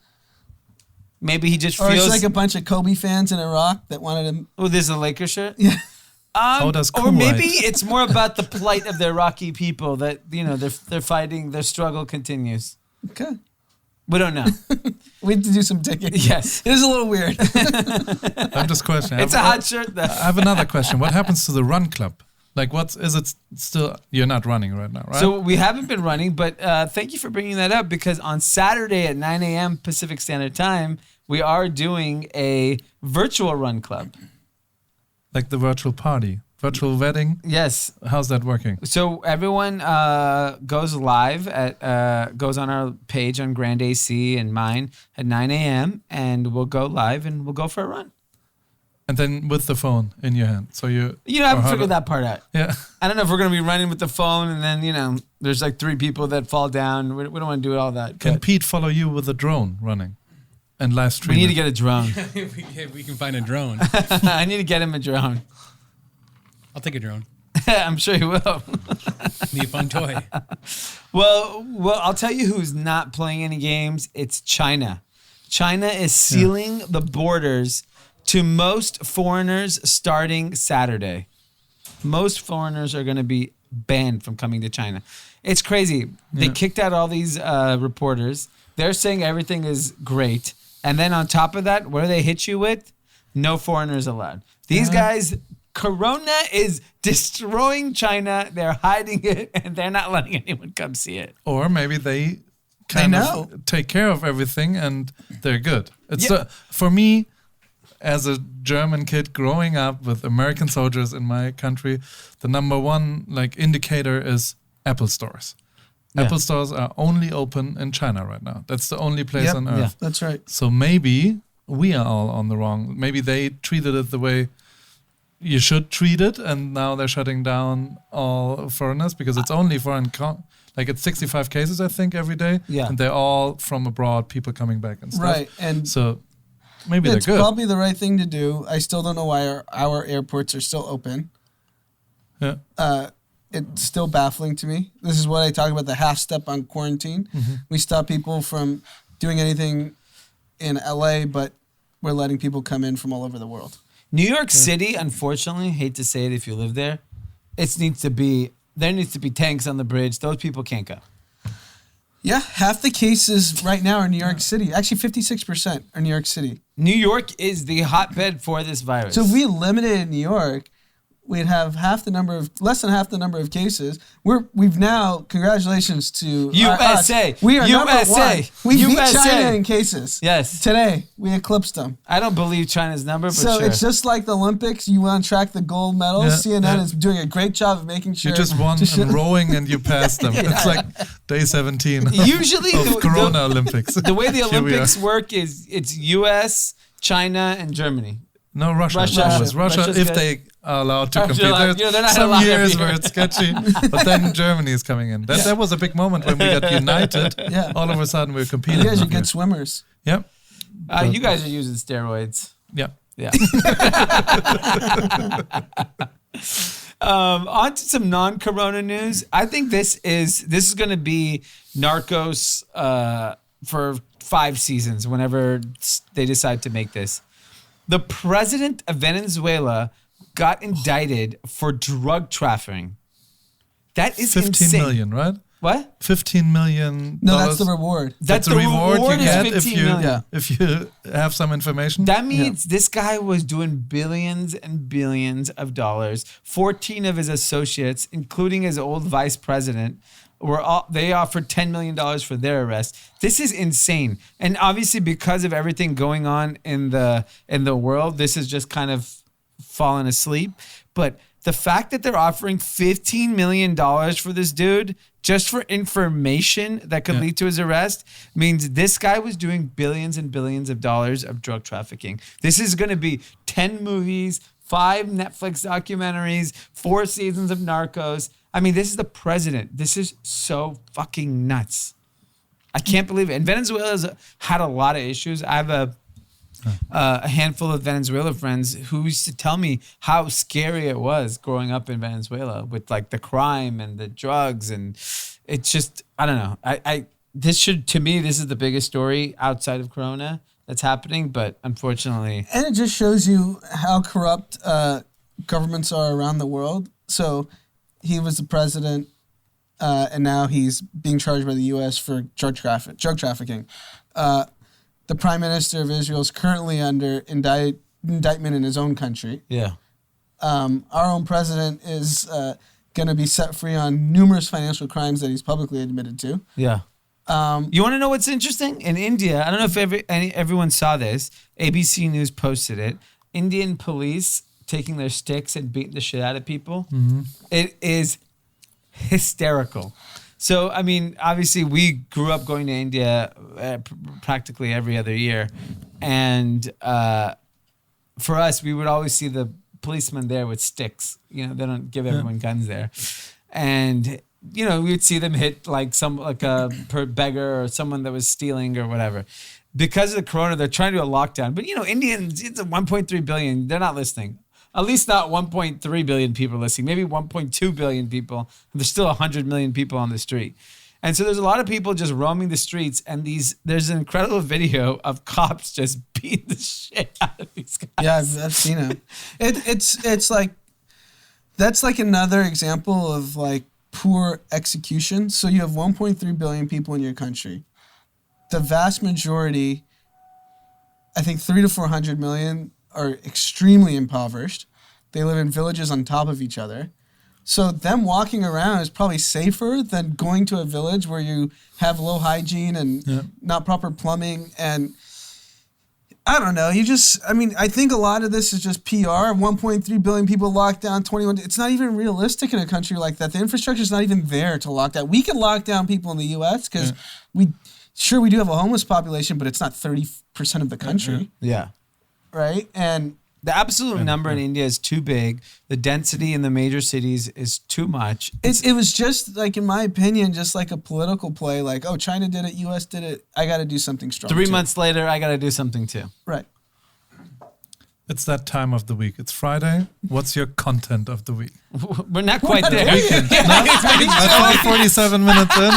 Maybe he just Or feels it's like a bunch of Kobe fans in Iraq that wanted him. Oh, there's a Lakers shirt. Yeah. Or maybe it's more about the plight of the Iraqi people that they're fighting. Their struggle continues. Okay. We don't know. We need to do some digging. Yes, it is a little weird. I'm just questioning. It's a hot shirt, though. I have another question. What happens to the run club? Like, is it still? You're not running right now, right? So we haven't been running, but thank you for bringing that up because on Saturday at 9 a.m. Pacific Standard Time, we are doing a virtual run club. Like the virtual party, virtual wedding. Yes. How's that working? So everyone goes live goes on our page on Grand AC and mine at 9 a.m. and we'll go live and we'll go for a run. And then with the phone in your hand, so I haven't figured that part out. Yeah. I don't know if we're gonna be running with the phone and then there's like 3 people that fall down. We don't want to do all that. Can Pete follow you with a drone running? And live stream. We need to get a drone. we can find a drone. I need to get him a drone. I'll take a drone. I'm sure he will. Be a fun toy. Well, I'll tell you who's not playing any games. It's China. China is sealing the borders to most foreigners starting Saturday. Most foreigners are going to be banned from coming to China. It's crazy. They kicked out all these reporters. They're saying everything is great. And then on top of that, what do they hit you with? No foreigners allowed. These guys, Corona is destroying China. They're hiding it, and they're not letting anyone come see it. Or maybe they take care of everything, and they're good. It's for me, as a German kid growing up with American soldiers in my country, the number one indicator is Apple stores. Yeah. Apple stores are only open in China right now. That's the only place on earth. Yeah, that's right. So maybe we are all on the wrong. Maybe they treated it the way you should treat it, and now they're shutting down all foreigners because it's only foreign. It's 65 cases, I think, every day. Yeah. And they're all from abroad, people coming back and stuff. Right. And so maybe they're good. It's probably the right thing to do. I still don't know why our airports are still open. Yeah. It's still baffling to me. This is what I talk about, the half step on quarantine. Mm-hmm. We stop people from doing anything in LA, but we're letting people come in from all over the world. New York City, unfortunately, hate to say it if you live there, there needs to be tanks on the bridge. Those people can't go. Yeah, half the cases right now are New York City. Actually, 56% are New York City. New York is the hotbed for this virus. So if we eliminated New York, we'd have less than half the number of cases. We've now, congratulations to USA. Us. We are USA. number 1. We beat China in cases. Yes. Today, we eclipsed them. I don't believe China's number, but so sure. It's just like the Olympics. You want to track the gold medals. CNN is doing a great job of making sure. You just won in rowing and you passed them. It's like day 17 Usually of Corona Olympics. The way the Olympics work is it's US, China, and Germany. No, Russia, Russia's if good. they are allowed to compete. They're not some allowed years where it's sketchy, but then Germany is coming in. That was a big moment when we got united. Yeah. All of a sudden we're competing. You guys are good swimmers. Yep. You guys are using steroids. Yeah. Yeah. On to some non-corona news. I think this is going to be Narcos for 5 seasons whenever they decide to make this. The president of Venezuela got indicted for drug trafficking. That is 15 insane. million, right? What? $15 million. No, that's the reward. That's the reward you get if you have some information. That means this guy was doing billions and billions of dollars. 14 of his associates, including his old vice president, they offered $10 million for their arrest. This is insane. And obviously because of everything going on in the world, this is just kind of fallen asleep. But the fact that they're offering $15 million for this dude just for information that could lead to his arrest means this guy was doing billions and billions of dollars of drug trafficking. This is going to be 10 movies, 5 Netflix documentaries, 4 seasons of Narcos. I mean, this is the president. This is so fucking nuts. I can't believe it. And Venezuela's had a lot of issues. I have a handful of Venezuela friends who used to tell me how scary it was growing up in Venezuela with like the crime and the drugs, and it's just, I don't know. This is the biggest story outside of Corona that's happening, but unfortunately. And it just shows you how corrupt governments are around the world. So he was the president, and now he's being charged by the U.S. for drug trafficking. The prime minister of Israel is currently under indictment in his own country. Yeah. Our own president is going to be set free on numerous financial crimes that he's publicly admitted to. Yeah. You want to know what's interesting? In India, I don't know if everyone saw this. ABC News posted it. Indian police taking their sticks and beating the shit out of people. Mm-hmm. It is hysterical. So, I mean, obviously we grew up going to India practically every other year. And for us, we would always see the policemen there with sticks. You know, they don't give everyone guns there. And, you know, we would see them hit like a beggar or someone that was stealing or whatever. Because of the corona, they're trying to do a lockdown. But, you know, Indians, it's 1.3 billion. They're not listening. At least not 1.3 billion people listening, maybe 1.2 billion people. There's still 100 million people on the street. And so there's a lot of people just roaming the streets, and there's an incredible video of cops just beating the shit out of these guys. Yeah, I've seen it. It's like, that's like another example of like poor execution. So you have 1.3 billion people in your country. The vast majority, I think 300 to 400 million, are extremely impoverished. They live in villages on top of each other. So them walking around is probably safer than going to a village where you have low hygiene and not proper plumbing. And I don't know. I think a lot of this is just PR. 1.3 billion people locked down, 21. It's not even realistic in a country like that. The infrastructure is not even there to lock down. We can lock down people in the U.S. because we do have a homeless population, but it's not 30% of the country. Yeah. Right? And the absolute number in India is too big. The density in the major cities is too much. It was just like, in my opinion, just like a political play. Like, oh, China did it, U.S. did it. I got to do something strong. 3 months later, I got to do something too. Right. It's that time of the week. It's Friday. What's your content of the week? We're not quite there. I thought 47 minutes in.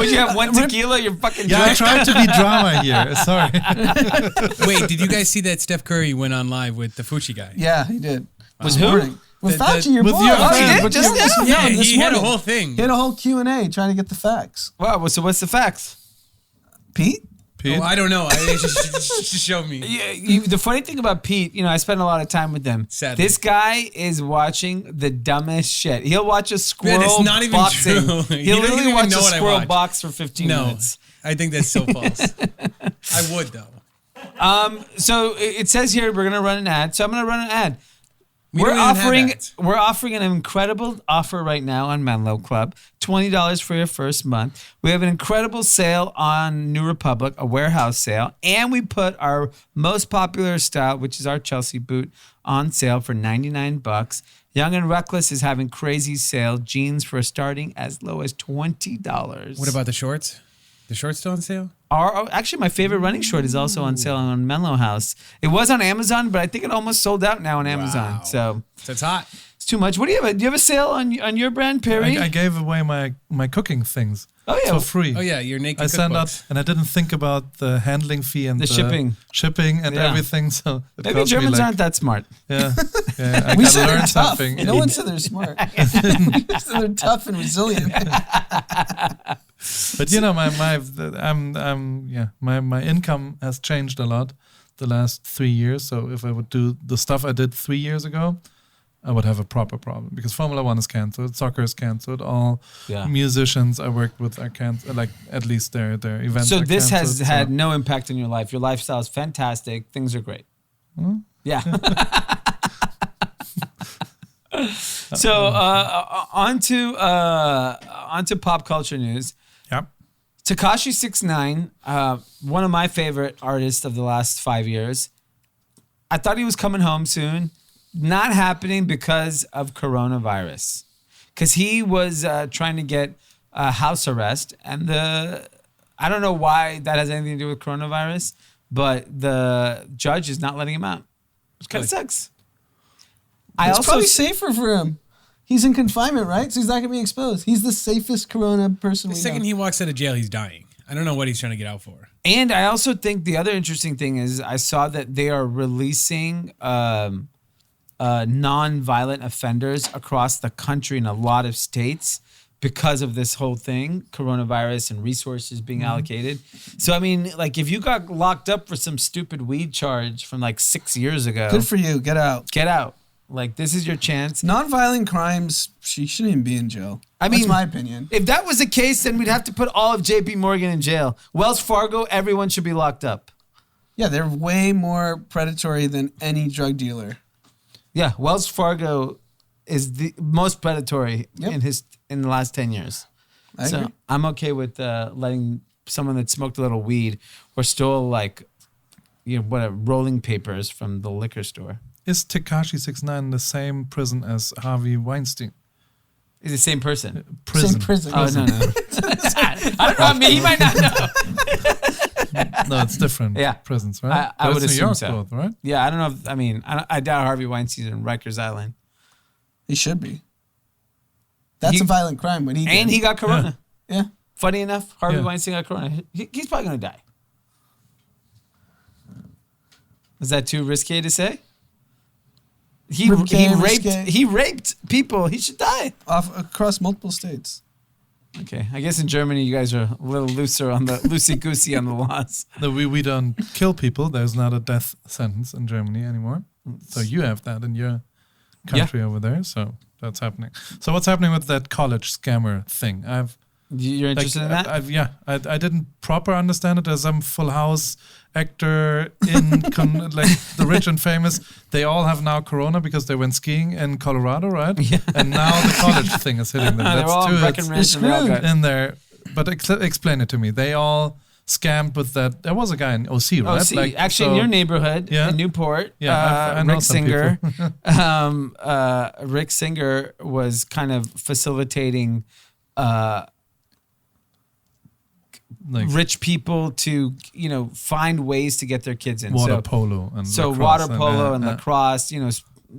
Would you have one tequila? You're fucking drunk. I tried to be drama here. Sorry. Wait, did you guys see that Steph Curry went on live with the Fuchi guy? Yeah, he did. Was who? With Fauci, your boy. He did? Just now? Yeah, he had a whole thing. He had a whole Q&A trying to get the facts. Wow, so what's the facts? Pete? Oh, I don't know. Just show me. Yeah, the funny thing about Pete, I spend a lot of time with him. Sadly. This guy is watching the dumbest shit. He'll watch a squirrel it's not even boxing. true. He'll literally watch a squirrel box for 15 minutes. I think that's so false. I would, though. So it says here we're going to run an ad. So I'm going to run an ad. We're offering an incredible offer right now on Menlo Club. $20 for your first month. We have an incredible sale on New Republic, a warehouse sale. And we put our most popular style, which is our Chelsea boot, on sale for $99. Young and Reckless is having crazy sale. Jeans for starting as low as $20. What about the shorts? The shorts still on sale? Actually, my favorite running short is also on sale on Menlo House. It was on Amazon, but I think it almost sold out now on Amazon. Wow. So it's hot. It's too much. What do you have? Do you have a sale on your brand, Perry? I gave away my cooking things for free. Oh yeah, your naked I sent cookbooks. out, and I didn't think about the handling fee and the shipping and everything. So maybe Germans aren't that smart. Yeah, I gotta learn something. No one said they're smart. So they're tough and resilient. But my income has changed a lot the last 3 years. So if I would do the stuff I did 3 years ago, I would have a proper problem because Formula 1 is canceled, soccer is canceled, all musicians I worked with are canceled, like at least their events. So are this canceled, has had no impact on your life. Your lifestyle is fantastic. Things are great. Yeah. So onto pop culture news. Yep. Tekashi 6ix9ine, one of my favorite artists of the last 5 years. I thought he was coming home soon. Not happening because of coronavirus. Because he was trying to get house arrest, and the I don't know why that has anything to do with coronavirus, but the judge is not letting him out. It kind of sucks. It's probably safer for him. He's in confinement, right? So he's not going to be exposed. He's the safest corona person The we second know. he walks out of jail, he's dying. I don't know what he's trying to get out for. And I also think the other interesting thing is I saw that they are releasing non-violent offenders across the country in a lot of states because of this whole thing, coronavirus and resources being allocated. So, I mean, like if you got locked up for some stupid weed charge from like 6 years ago. Good for you. Get out. Get out. Like, this is your chance. Non-violent crimes, she shouldn't even be in jail. I mean, that's my opinion. If that was the case, then we'd have to put all of JP Morgan in jail. Wells Fargo, everyone should be locked up. Yeah, they're way more predatory than any drug dealer. Yeah, Wells Fargo is the most predatory in the last 10 years. I agree. I'm okay with letting someone that smoked a little weed or stole rolling papers from the liquor store. Is Tekashi 69 in the same prison as Harvey Weinstein? He's the same person. Same prison. Oh, no. I don't know. I mean, he might not know. No, it's different prisons, right? I would New assume York so. both, right? Yeah, I don't know. I doubt Harvey Weinstein's in Rikers Island. He should be. That's a violent crime. When he did. And he got corona. Yeah. Funny enough, Harvey Weinstein got corona. He's probably going to die. Is that too risque to say? He raped people. He should die. Across multiple states. Okay, I guess in Germany you guys are a little looser on the loosey-goosey on the laws. No, we don't kill people. There's not a death sentence in Germany anymore. So you have that in your country over there. So that's happening. So what's happening with that college scammer thing? You're interested in that? I didn't proper understand it. There's some Full House actor in like the rich and famous. They all have now corona because they went skiing in Colorado, right? Yeah. And now the college thing is hitting them. That's all in there. But explain it to me. They all scammed with that. There was a guy in OC, right? OC, actually in your neighborhood, in Newport. Yeah, I know Rick some Singer. people. Rick Singer was kind of facilitating rich people to, find ways to get their kids in. Water polo and lacrosse,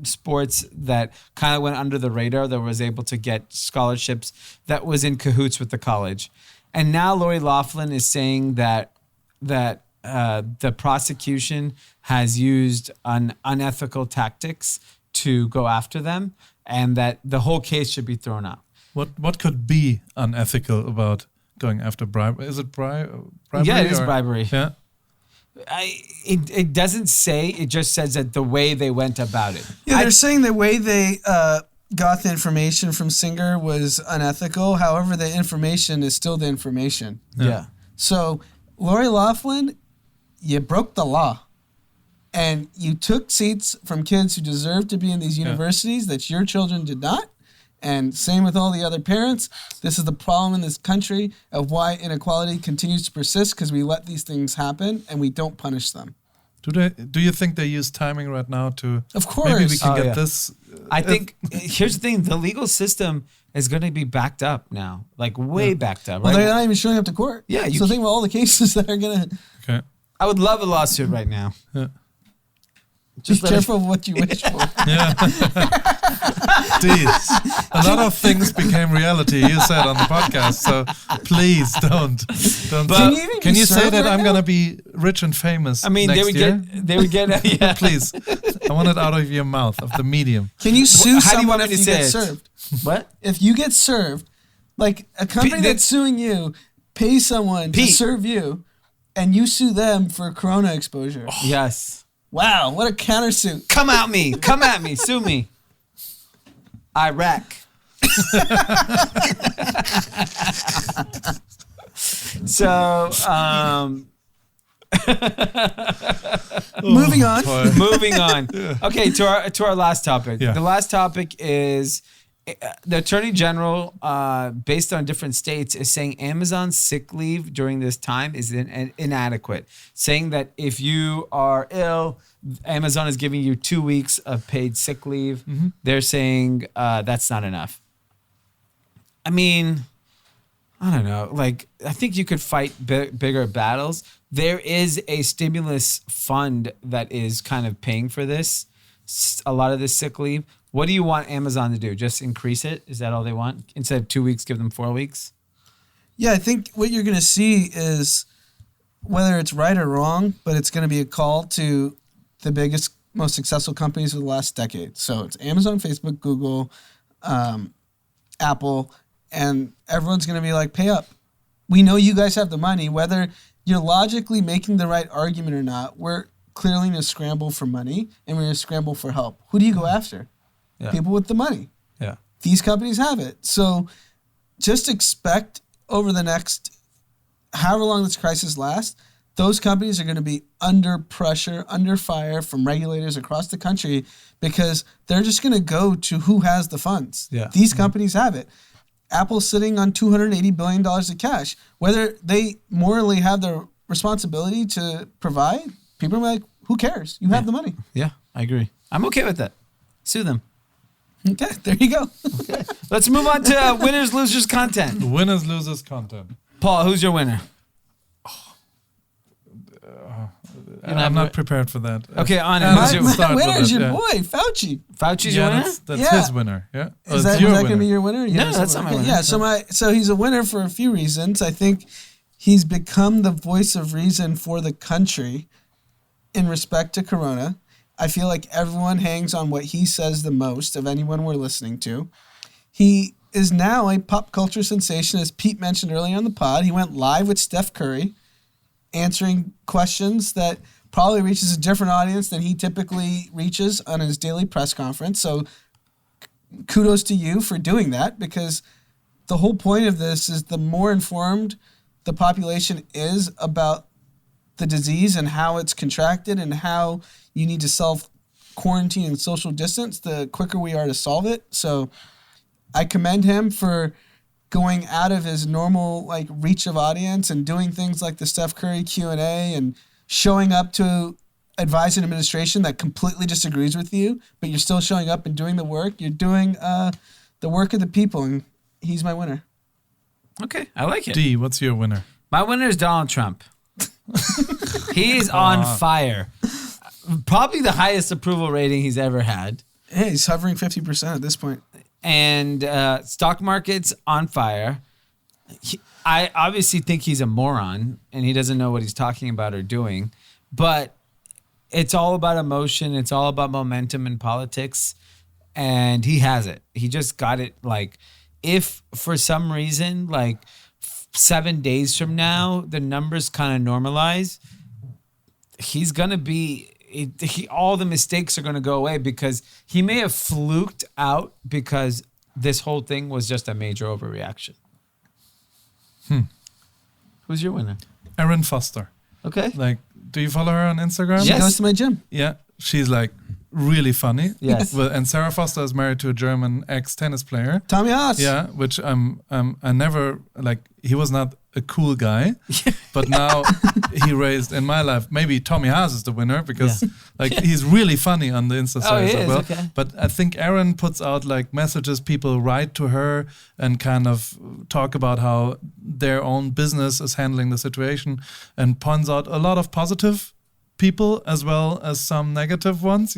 sports that kind of went under the radar that was able to get scholarships that was in cahoots with the college. And now Lori Loughlin is saying that the prosecution has used unethical tactics to go after them and that the whole case should be thrown out. What could be unethical about going after bribery? Is it bribery? Yeah, it is bribery. Yeah. It doesn't say, it just says that the way they went about it. Yeah, they're saying the way they got the information from Singer was unethical. However, the information is still the information. Yeah. So, Lori Loughlin, you broke the law. And you took seats from kids who deserved to be in these universities that your children did not. And same with all the other parents. This is the problem in this country of why inequality continues to persist, because we let these things happen and we don't punish them. Do you think they use timing right now to? Of course. Maybe we can get this. I think here's the thing: the legal system is going to be backed up now, like way backed up. Well, right? they're not even showing up to court. Yeah. So think about all the cases that are going to. Okay. I would love a lawsuit right now. Yeah. Just be careful of what you wish for. Yeah. Jeez. A lot of things became reality, you said on the podcast, so please don't. Can you say that I'm going to be rich and famous next year? They would get yeah. Please. I want it out of your mouth, of the medium. Can you sue someone if you get served? What? If you get served, like a company that's suing you, pays someone to serve you, and you sue them for corona exposure. Oh. Yes. Wow, what a countersuit. Come at me, sue me. Iraq. So, moving on. Yeah. Okay, to our last topic. Yeah. The last topic is the Attorney General, based on different states, is saying Amazon's sick leave during this time is inadequate, saying that if you are ill, Amazon is giving you 2 weeks of paid sick leave. Mm-hmm. They're saying that's not enough. I mean, I don't know. Like, I think you could fight bigger battles. There is a stimulus fund that is kind of paying for this, a lot of this sick leave. What do you want Amazon to do? Just increase it? Is that all they want? Instead of 2 weeks, give them 4 weeks? Yeah, I think what you're going to see is, whether it's right or wrong, but it's going to be a call to the biggest, most successful companies of the last decade. So it's Amazon, Facebook, Google, Apple, and everyone's going to be like, pay up. We know you guys have the money. Whether you're logically making the right argument or not, we're clearly in a scramble for money, and we're in a scramble for help. Who do you go after? Yeah. People with the money. Yeah. These companies have it. So just expect over the next however long this crisis lasts, those companies are going to be under pressure, under fire from regulators across the country, because they're just going to go to who has the funds. Yeah. These companies have it. Apple's sitting on $280 billion of cash. Whether they morally have the responsibility to provide, people are like, who cares? You have the money. Yeah, I agree. I'm okay with that. Sue them. Okay, there you go. Okay. Let's move on to winners, losers content. Winners, losers content. Paul, who's your winner? I'm not prepared for that. Okay, Anand, who's your My winner is your boy, Fauci. Fauci's your winner? That's his winner. Yeah. Is that going to be your winner? No, that's not my winner. Yeah, so he's a winner for a few reasons. I think he's become the voice of reason for the country in respect to Corona. I feel like everyone hangs on what he says the most of anyone we're listening to. He is now a pop culture sensation, as Pete mentioned earlier on the pod. He went live with Steph Curry, answering questions that probably reaches a different audience than he typically reaches on his daily press conference. So kudos to you for doing that, because the whole point of this is the more informed the population is about the disease and how it's contracted and how you need to self-quarantine and social distance, the quicker we are to solve it. So I commend him for going out of his normal reach of audience and doing things like the Steph Curry Q&A and showing up to advise an administration that completely disagrees with you, but you're still showing up and doing the work. You're doing the work of the people, and he's my winner. Okay, I like it. Dee, what's your winner? My winner is Donald Trump. He is on fire. Probably the highest approval rating he's ever had. Hey, he's hovering 50% at this point. And stock market's on fire. I obviously think he's a moron and he doesn't know what he's talking about or doing. But it's all about emotion. It's all about momentum in politics. And he has it. He just got it. If for some reason, 7 days from now, the numbers kind of normalize, he's going to be... all the mistakes are going to go away, because he may have fluked out because this whole thing was just a major overreaction. Who's your winner? Erin Foster. Okay. Do you follow her on Instagram? She goes to my gym. Yeah. She's really funny. Yes. And Sarah Foster is married to a German ex-tennis player. Tommy Haas. Yeah, which I never, he was not a cool guy, but now he raised, in my life, maybe Tommy Haas is the winner, because he's really funny on the Insta stories as well. Okay. But I think Erin puts out messages people write to her and kind of talk about how their own business is handling the situation, and points out a lot of positive people as well as some negative ones.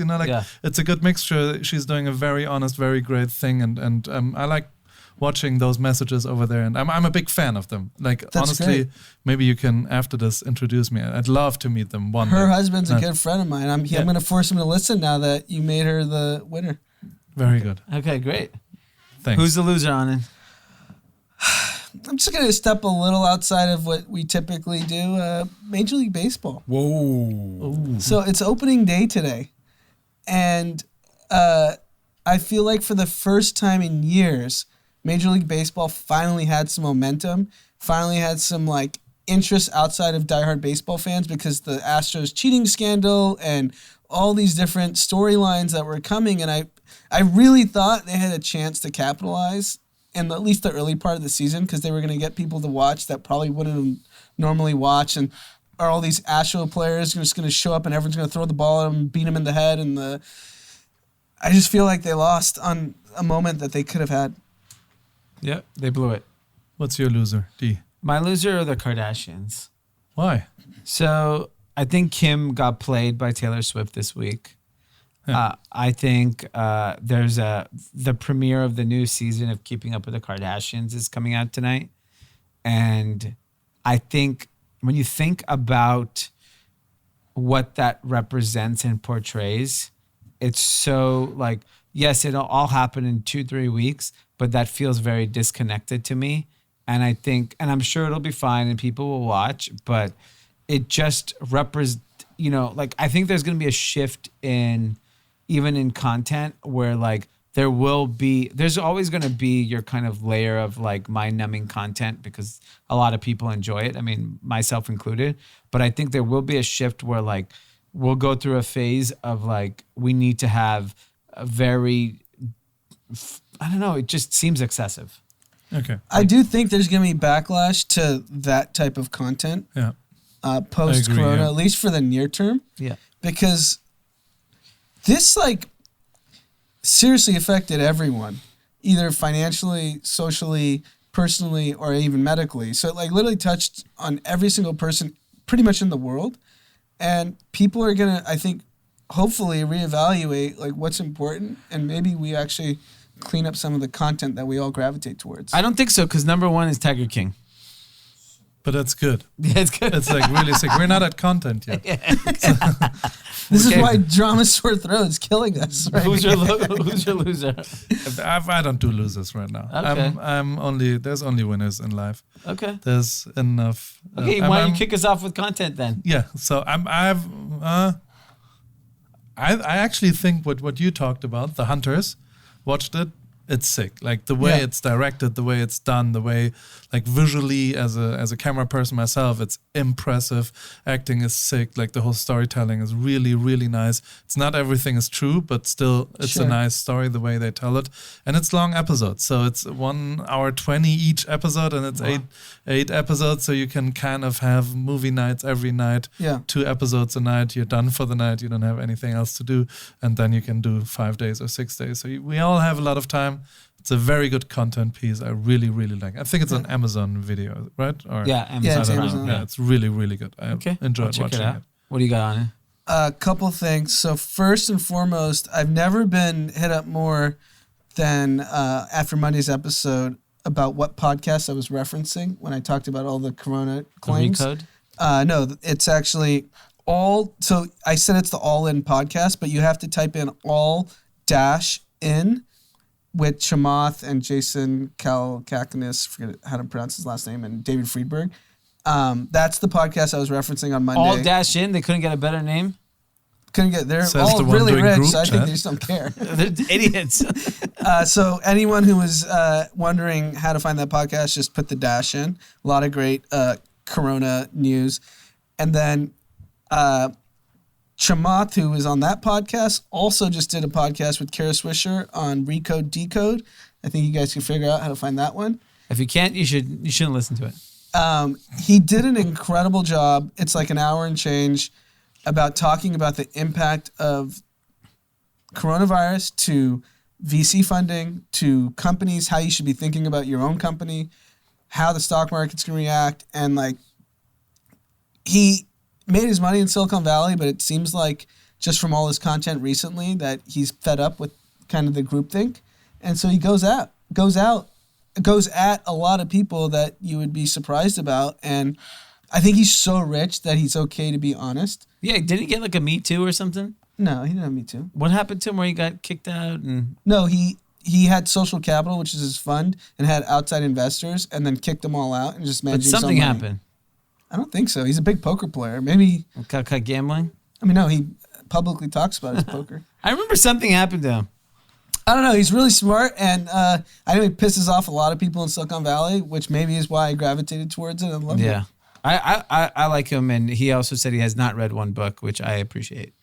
It's a good mixture. She's doing a very honest, very great thing, and I like watching those messages over there, and I'm a big fan of them. That's honestly, great. Maybe you can after this introduce me. I'd love to meet them one day. Her husband's a good friend of mine. I'm going to force him to listen now that you made her the winner. Very good. Okay, great. Thanks. Who's the loser, Anand? I'm just going to step a little outside of what we typically do. Major League Baseball. Whoa. So it's opening day today. And I feel like for the first time in years, Major League Baseball finally had some momentum, finally had some interest outside of diehard baseball fans, because the Astros cheating scandal and all these different storylines that were coming. And I really thought they had a chance to capitalize in at least the early part of the season, because they were going to get people to watch that probably wouldn't normally watch. And are all these Astro players just going to show up and everyone's going to throw the ball at them and beat them in the head? And I just feel like they lost on a moment that they could have had. Yeah, they blew it. What's your loser, Dee? My loser are the Kardashians. Why? So I think Kim got played by Taylor Swift this week. Yeah. I think there's the premiere of the new season of Keeping Up with the Kardashians is coming out tonight. And I think when you think about what that represents and portrays, it's so like, yes, it'll all happen in 2-3 weeks, but that feels very disconnected to me. And I think, and I'm sure it'll be fine and people will watch, but it just represents, like I think there's going to be a shift even in content where like there's always going to be your kind of layer of like mind-numbing content because a lot of people enjoy it. I mean, myself included. But I think there will be a shift where like we'll go through a phase of like we need to have a very, I don't know, it just seems excessive. Okay. I do think there's going to be backlash to that type of content. Yeah. Post-corona, at least for the near term. Yeah. Because this like seriously affected everyone, either financially, socially, personally, or even medically. So it like literally touched on every single person pretty much in the world. And people are going to, I think, hopefully reevaluate like what's important, and maybe we actually clean up some of the content that we all gravitate towards. I don't think so, because number one is Tiger King. But that's good. Yeah, it's good. It's like really sick. We're not at content yet. This is why drama sore throat's killing us. Right? Who's your loser? I don't do losers right now. Okay. There's only winners in life. Okay. There's enough. Okay, why don't you kick us off with content then? Yeah. So I actually think what you talked about, The Hunters, watched it. It's sick. Like the way it's directed, the way it's done, the way like visually as a camera person myself, it's impressive. Acting is sick. Like the whole storytelling is really, really nice. It's not everything is true, but still it's a nice story the way they tell it. And it's long episodes. So it's 1 hour 20 each episode, and it's eight episodes. So you can kind of have movie nights every night. Yeah. 2 episodes a night. You're done for the night. You don't have anything else to do. And then you can do 5 days or 6 days. So we all have a lot of time. It's a very good content piece. I really, really like it. I think it's an Amazon video, right? Or Amazon. Yeah, it's Amazon. Yeah, it's really, really good. I enjoyed check watching it. What do you got on it? A couple things. So first and foremost, I've never been hit up more than after Monday's episode about what podcast I was referencing when I talked about all the Corona claims. The Recode? No, it's actually all. So I said it's the All In podcast, but you have to type in all-in with Chamath and Jason Kalkanis, forget how to pronounce his last name, and David Friedberg. That's the podcast I was referencing on Monday. All dash in? They couldn't get a better name? They're Says all the one really doing rich, group so I think chat. they just don't care. They're idiots. So anyone who was wondering how to find that podcast, just put the dash in. A lot of great Corona news. And then Chamath, who was on that podcast, also just did a podcast with Kara Swisher on Recode Decode. I think you guys can figure out how to find that one. If you can't, you shouldn't listen to it. He did an incredible job. It's like an hour and change about talking about the impact of coronavirus to VC funding, to companies, how you should be thinking about your own company, how the stock market's going to react. And like he made his money in Silicon Valley, but it seems like just from all his content recently that he's fed up with kind of the groupthink. And so he goes at a lot of people that you would be surprised about. And I think he's so rich that he's okay to be honest. Yeah, did he get like a Me Too or something? No, he didn't have Me Too. What happened to him where he got kicked out? And No, he had Social Capital, which is his fund, and had outside investors, and then kicked them all out and just managed his own something money. happened. I don't think so. He's a big poker player. Maybe. Got caught gambling? I mean, no, he publicly talks about his poker. I remember something happened to him. I don't know. He's really smart, and I know he pisses off a lot of people in Silicon Valley, which maybe is why I gravitated towards it. I love it. I like him, and he also said he has not read one book, which I appreciate.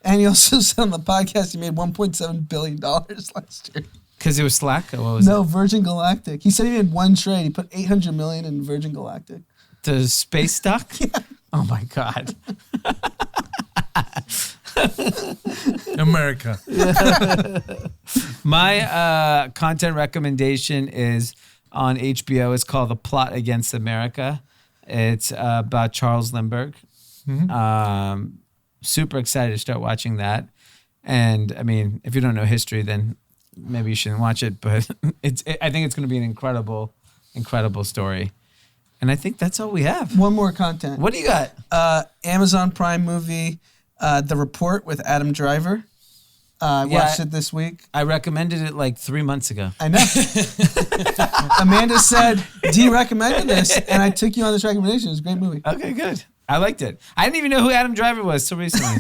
And he also said on the podcast he made $1.7 billion last year. Because it was Slack? Or what was it? Virgin Galactic. He said he made one trade. He put $800 million in Virgin Galactic. The space stock? Yeah. Oh my God. America. My content recommendation is on HBO. It's called The Plot Against America. It's about Charles Lindbergh. Super excited to start watching that. And I mean, if you don't know history, then maybe you shouldn't watch it. But I think it's going to be an incredible story. And I think that's all we have. One more content. What do you got? Amazon Prime movie, The Report with Adam Driver. I watched it this week. I recommended it like 3 months ago. I know. Amanda said, Dee recommended this, and I took you on this recommendation. It was a great movie. Okay, good. I liked it. I didn't even know who Adam Driver was till recently.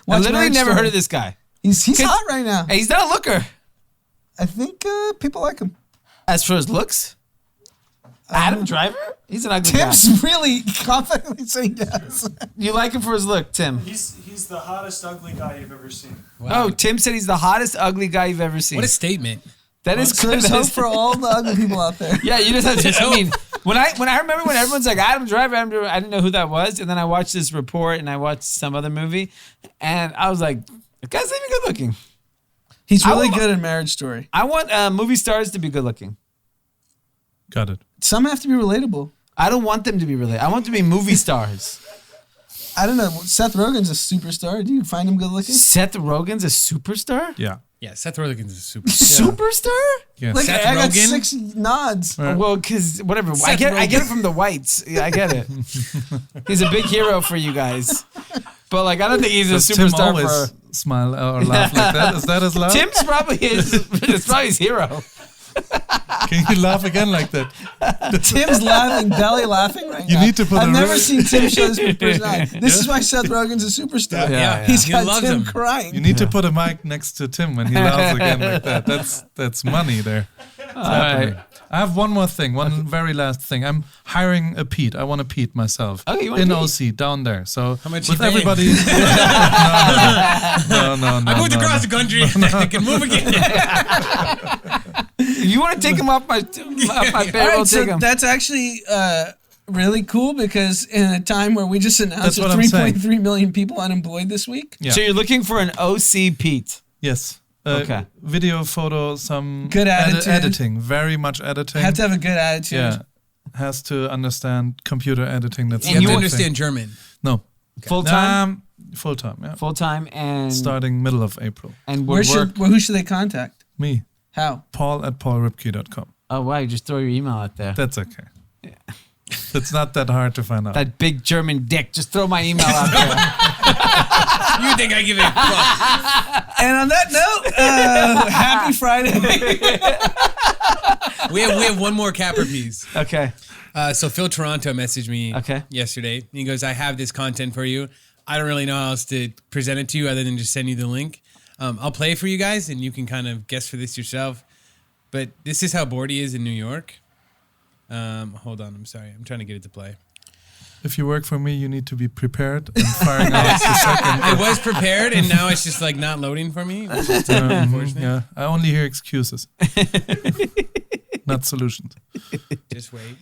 I literally never heard of this guy. He's hot right now. Hey, he's not a looker. I think people like him. As for his looks? Adam Driver? He's an ugly guy. Tim's really confidently saying yes. You like him for his look, Tim? He's the hottest ugly guy you've ever seen. Wow. Oh, Tim said he's the hottest ugly guy you've ever seen. What a statement. That is so there's hope for all the ugly people out there. Yeah, you just have to. I mean, when I remember when everyone's like Adam Driver, I didn't know who that was, and then I watched this report and I watched some other movie, and I was like, the guy's not even good looking. He's really good in Marriage Story. I want movie stars to be good looking. Got it. Some have to be relatable. I don't want them to be relatable. I want them to be movie stars. I don't know. Seth Rogen's a superstar. Do you find him good looking? Seth Rogen's a superstar? Yeah. Yeah, Seth Rogen's a superstar. Superstar? Yes. Like, Seth I got Rogen? 6 nods. Right. Well, because whatever. I get it from the whites. Yeah, I get it. He's a big hero for you guys. But like, I don't think he's a superstar. Tim always smile or laugh like that? Is that his laugh? Tim's probably it's probably his hero. Can you laugh again like that? Tim's laughing, belly laughing right now. You need to put I've a never re- seen Tim show his personality. This is why Seth Rogen's a superstar. Yeah. He's He got loves Tim him. crying. You need to put a mic next to Tim when he laughs again like that. That's money there. It's happening. I have one more thing, very last thing. I'm hiring a Pete. I want a Pete myself. Oh, you want in a Pete? OC down there. So How much with you paying? everybody. No. I moved across the country. I can move again. If you want to take him off my payroll, All right, so take him. that's actually really cool because in a time where we just announced That's what I'm saying. 3.3 million people unemployed this week. Yeah. So you're looking for an OC Pete. Yes. Okay. Video, photo, some Good attitude. editing. Very much editing. Have to have a good attitude. Yeah. Has to understand computer editing. That's And the you big understand thing. German. No. Full time? Full time, yeah. Full time and Starting middle of April. and would work. Who should they contact? Me. How? Paul@paulripke.com. Oh wow, you just throw your email out there. That's okay. It's not that hard to find out. That big German dick. Just throw my email out there. You think I give a fuck? And on that note, happy Friday. We have one more capper piece. Okay. So Phil Toronto messaged me Okay. yesterday. He goes, I have this content for you. I don't really know how else to present it to you other than just send you the link. I'll play it for you guys, and you can kind of guess for this yourself. But this is how bored he is in New York. Hold on, I'm sorry. I'm trying to get it to play. If you work for me, you need to be prepared and firing out the second. I was prepared, and now it's just like not loading for me, which is unfortunate. Yeah, I only hear excuses, not solutions. Just wait.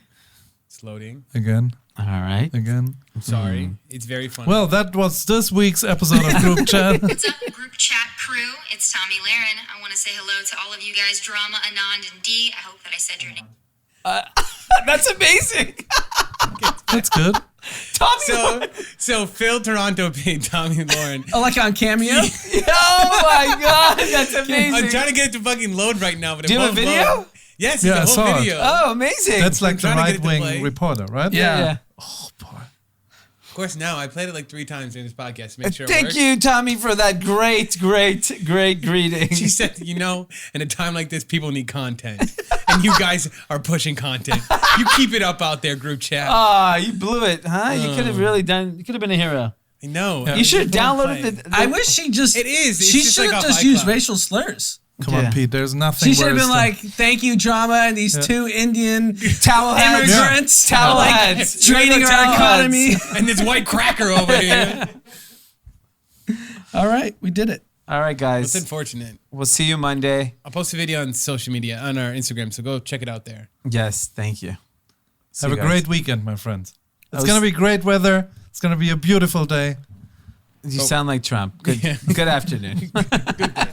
It's loading. Again, All right. again. I'm sorry. It's very funny. Well, that was this week's episode of Group Chat. What's up, group chat crew? It's Tommy Laren. I want to say hello to all of you guys, Drama, Anand, and Dee. I hope that I said your name. That's amazing. That's good. Tommy. So Phil Toronto paid Tommy Lauren. Oh, like on Cameo? Oh my God, that's amazing. I'm trying to get it to fucking load right now, but it Do you have won't a video? load. Yes, Yeah, I it's a saw whole it. video. Oh, amazing. That's like the trying to get it to right-wing play. reporter, right? yeah. Oh boy. Of course, now I played it like 3 times in this podcast to make sure it Thank works. you, Tommy, for that great greeting. She said, in a time like this, people need content. And you guys are pushing content. You keep it up out there, group chat. You blew it, huh? You could have really done. You could have been a hero. I know. You should have downloaded the I wish she just. It is. It's She just should like have off just used iCloud. racial slurs. Come Yeah. on, Pete. There's nothing She should have worse been than- like, "Thank you, Drama, and these 2 Indian Towel heads. immigrants, Towel like, heads. draining Towel our economy." heads. And this white cracker over here. All right, we did it. All right, It's guys. unfortunate. We'll see you Monday. I'll post a video on social media, on our Instagram, so go check it out there. Yes, thank you. See Have you a guys. great weekend, my friends. It's going to be great weather. It's going to be a beautiful day. You sound like Trump. Good afternoon. Good day.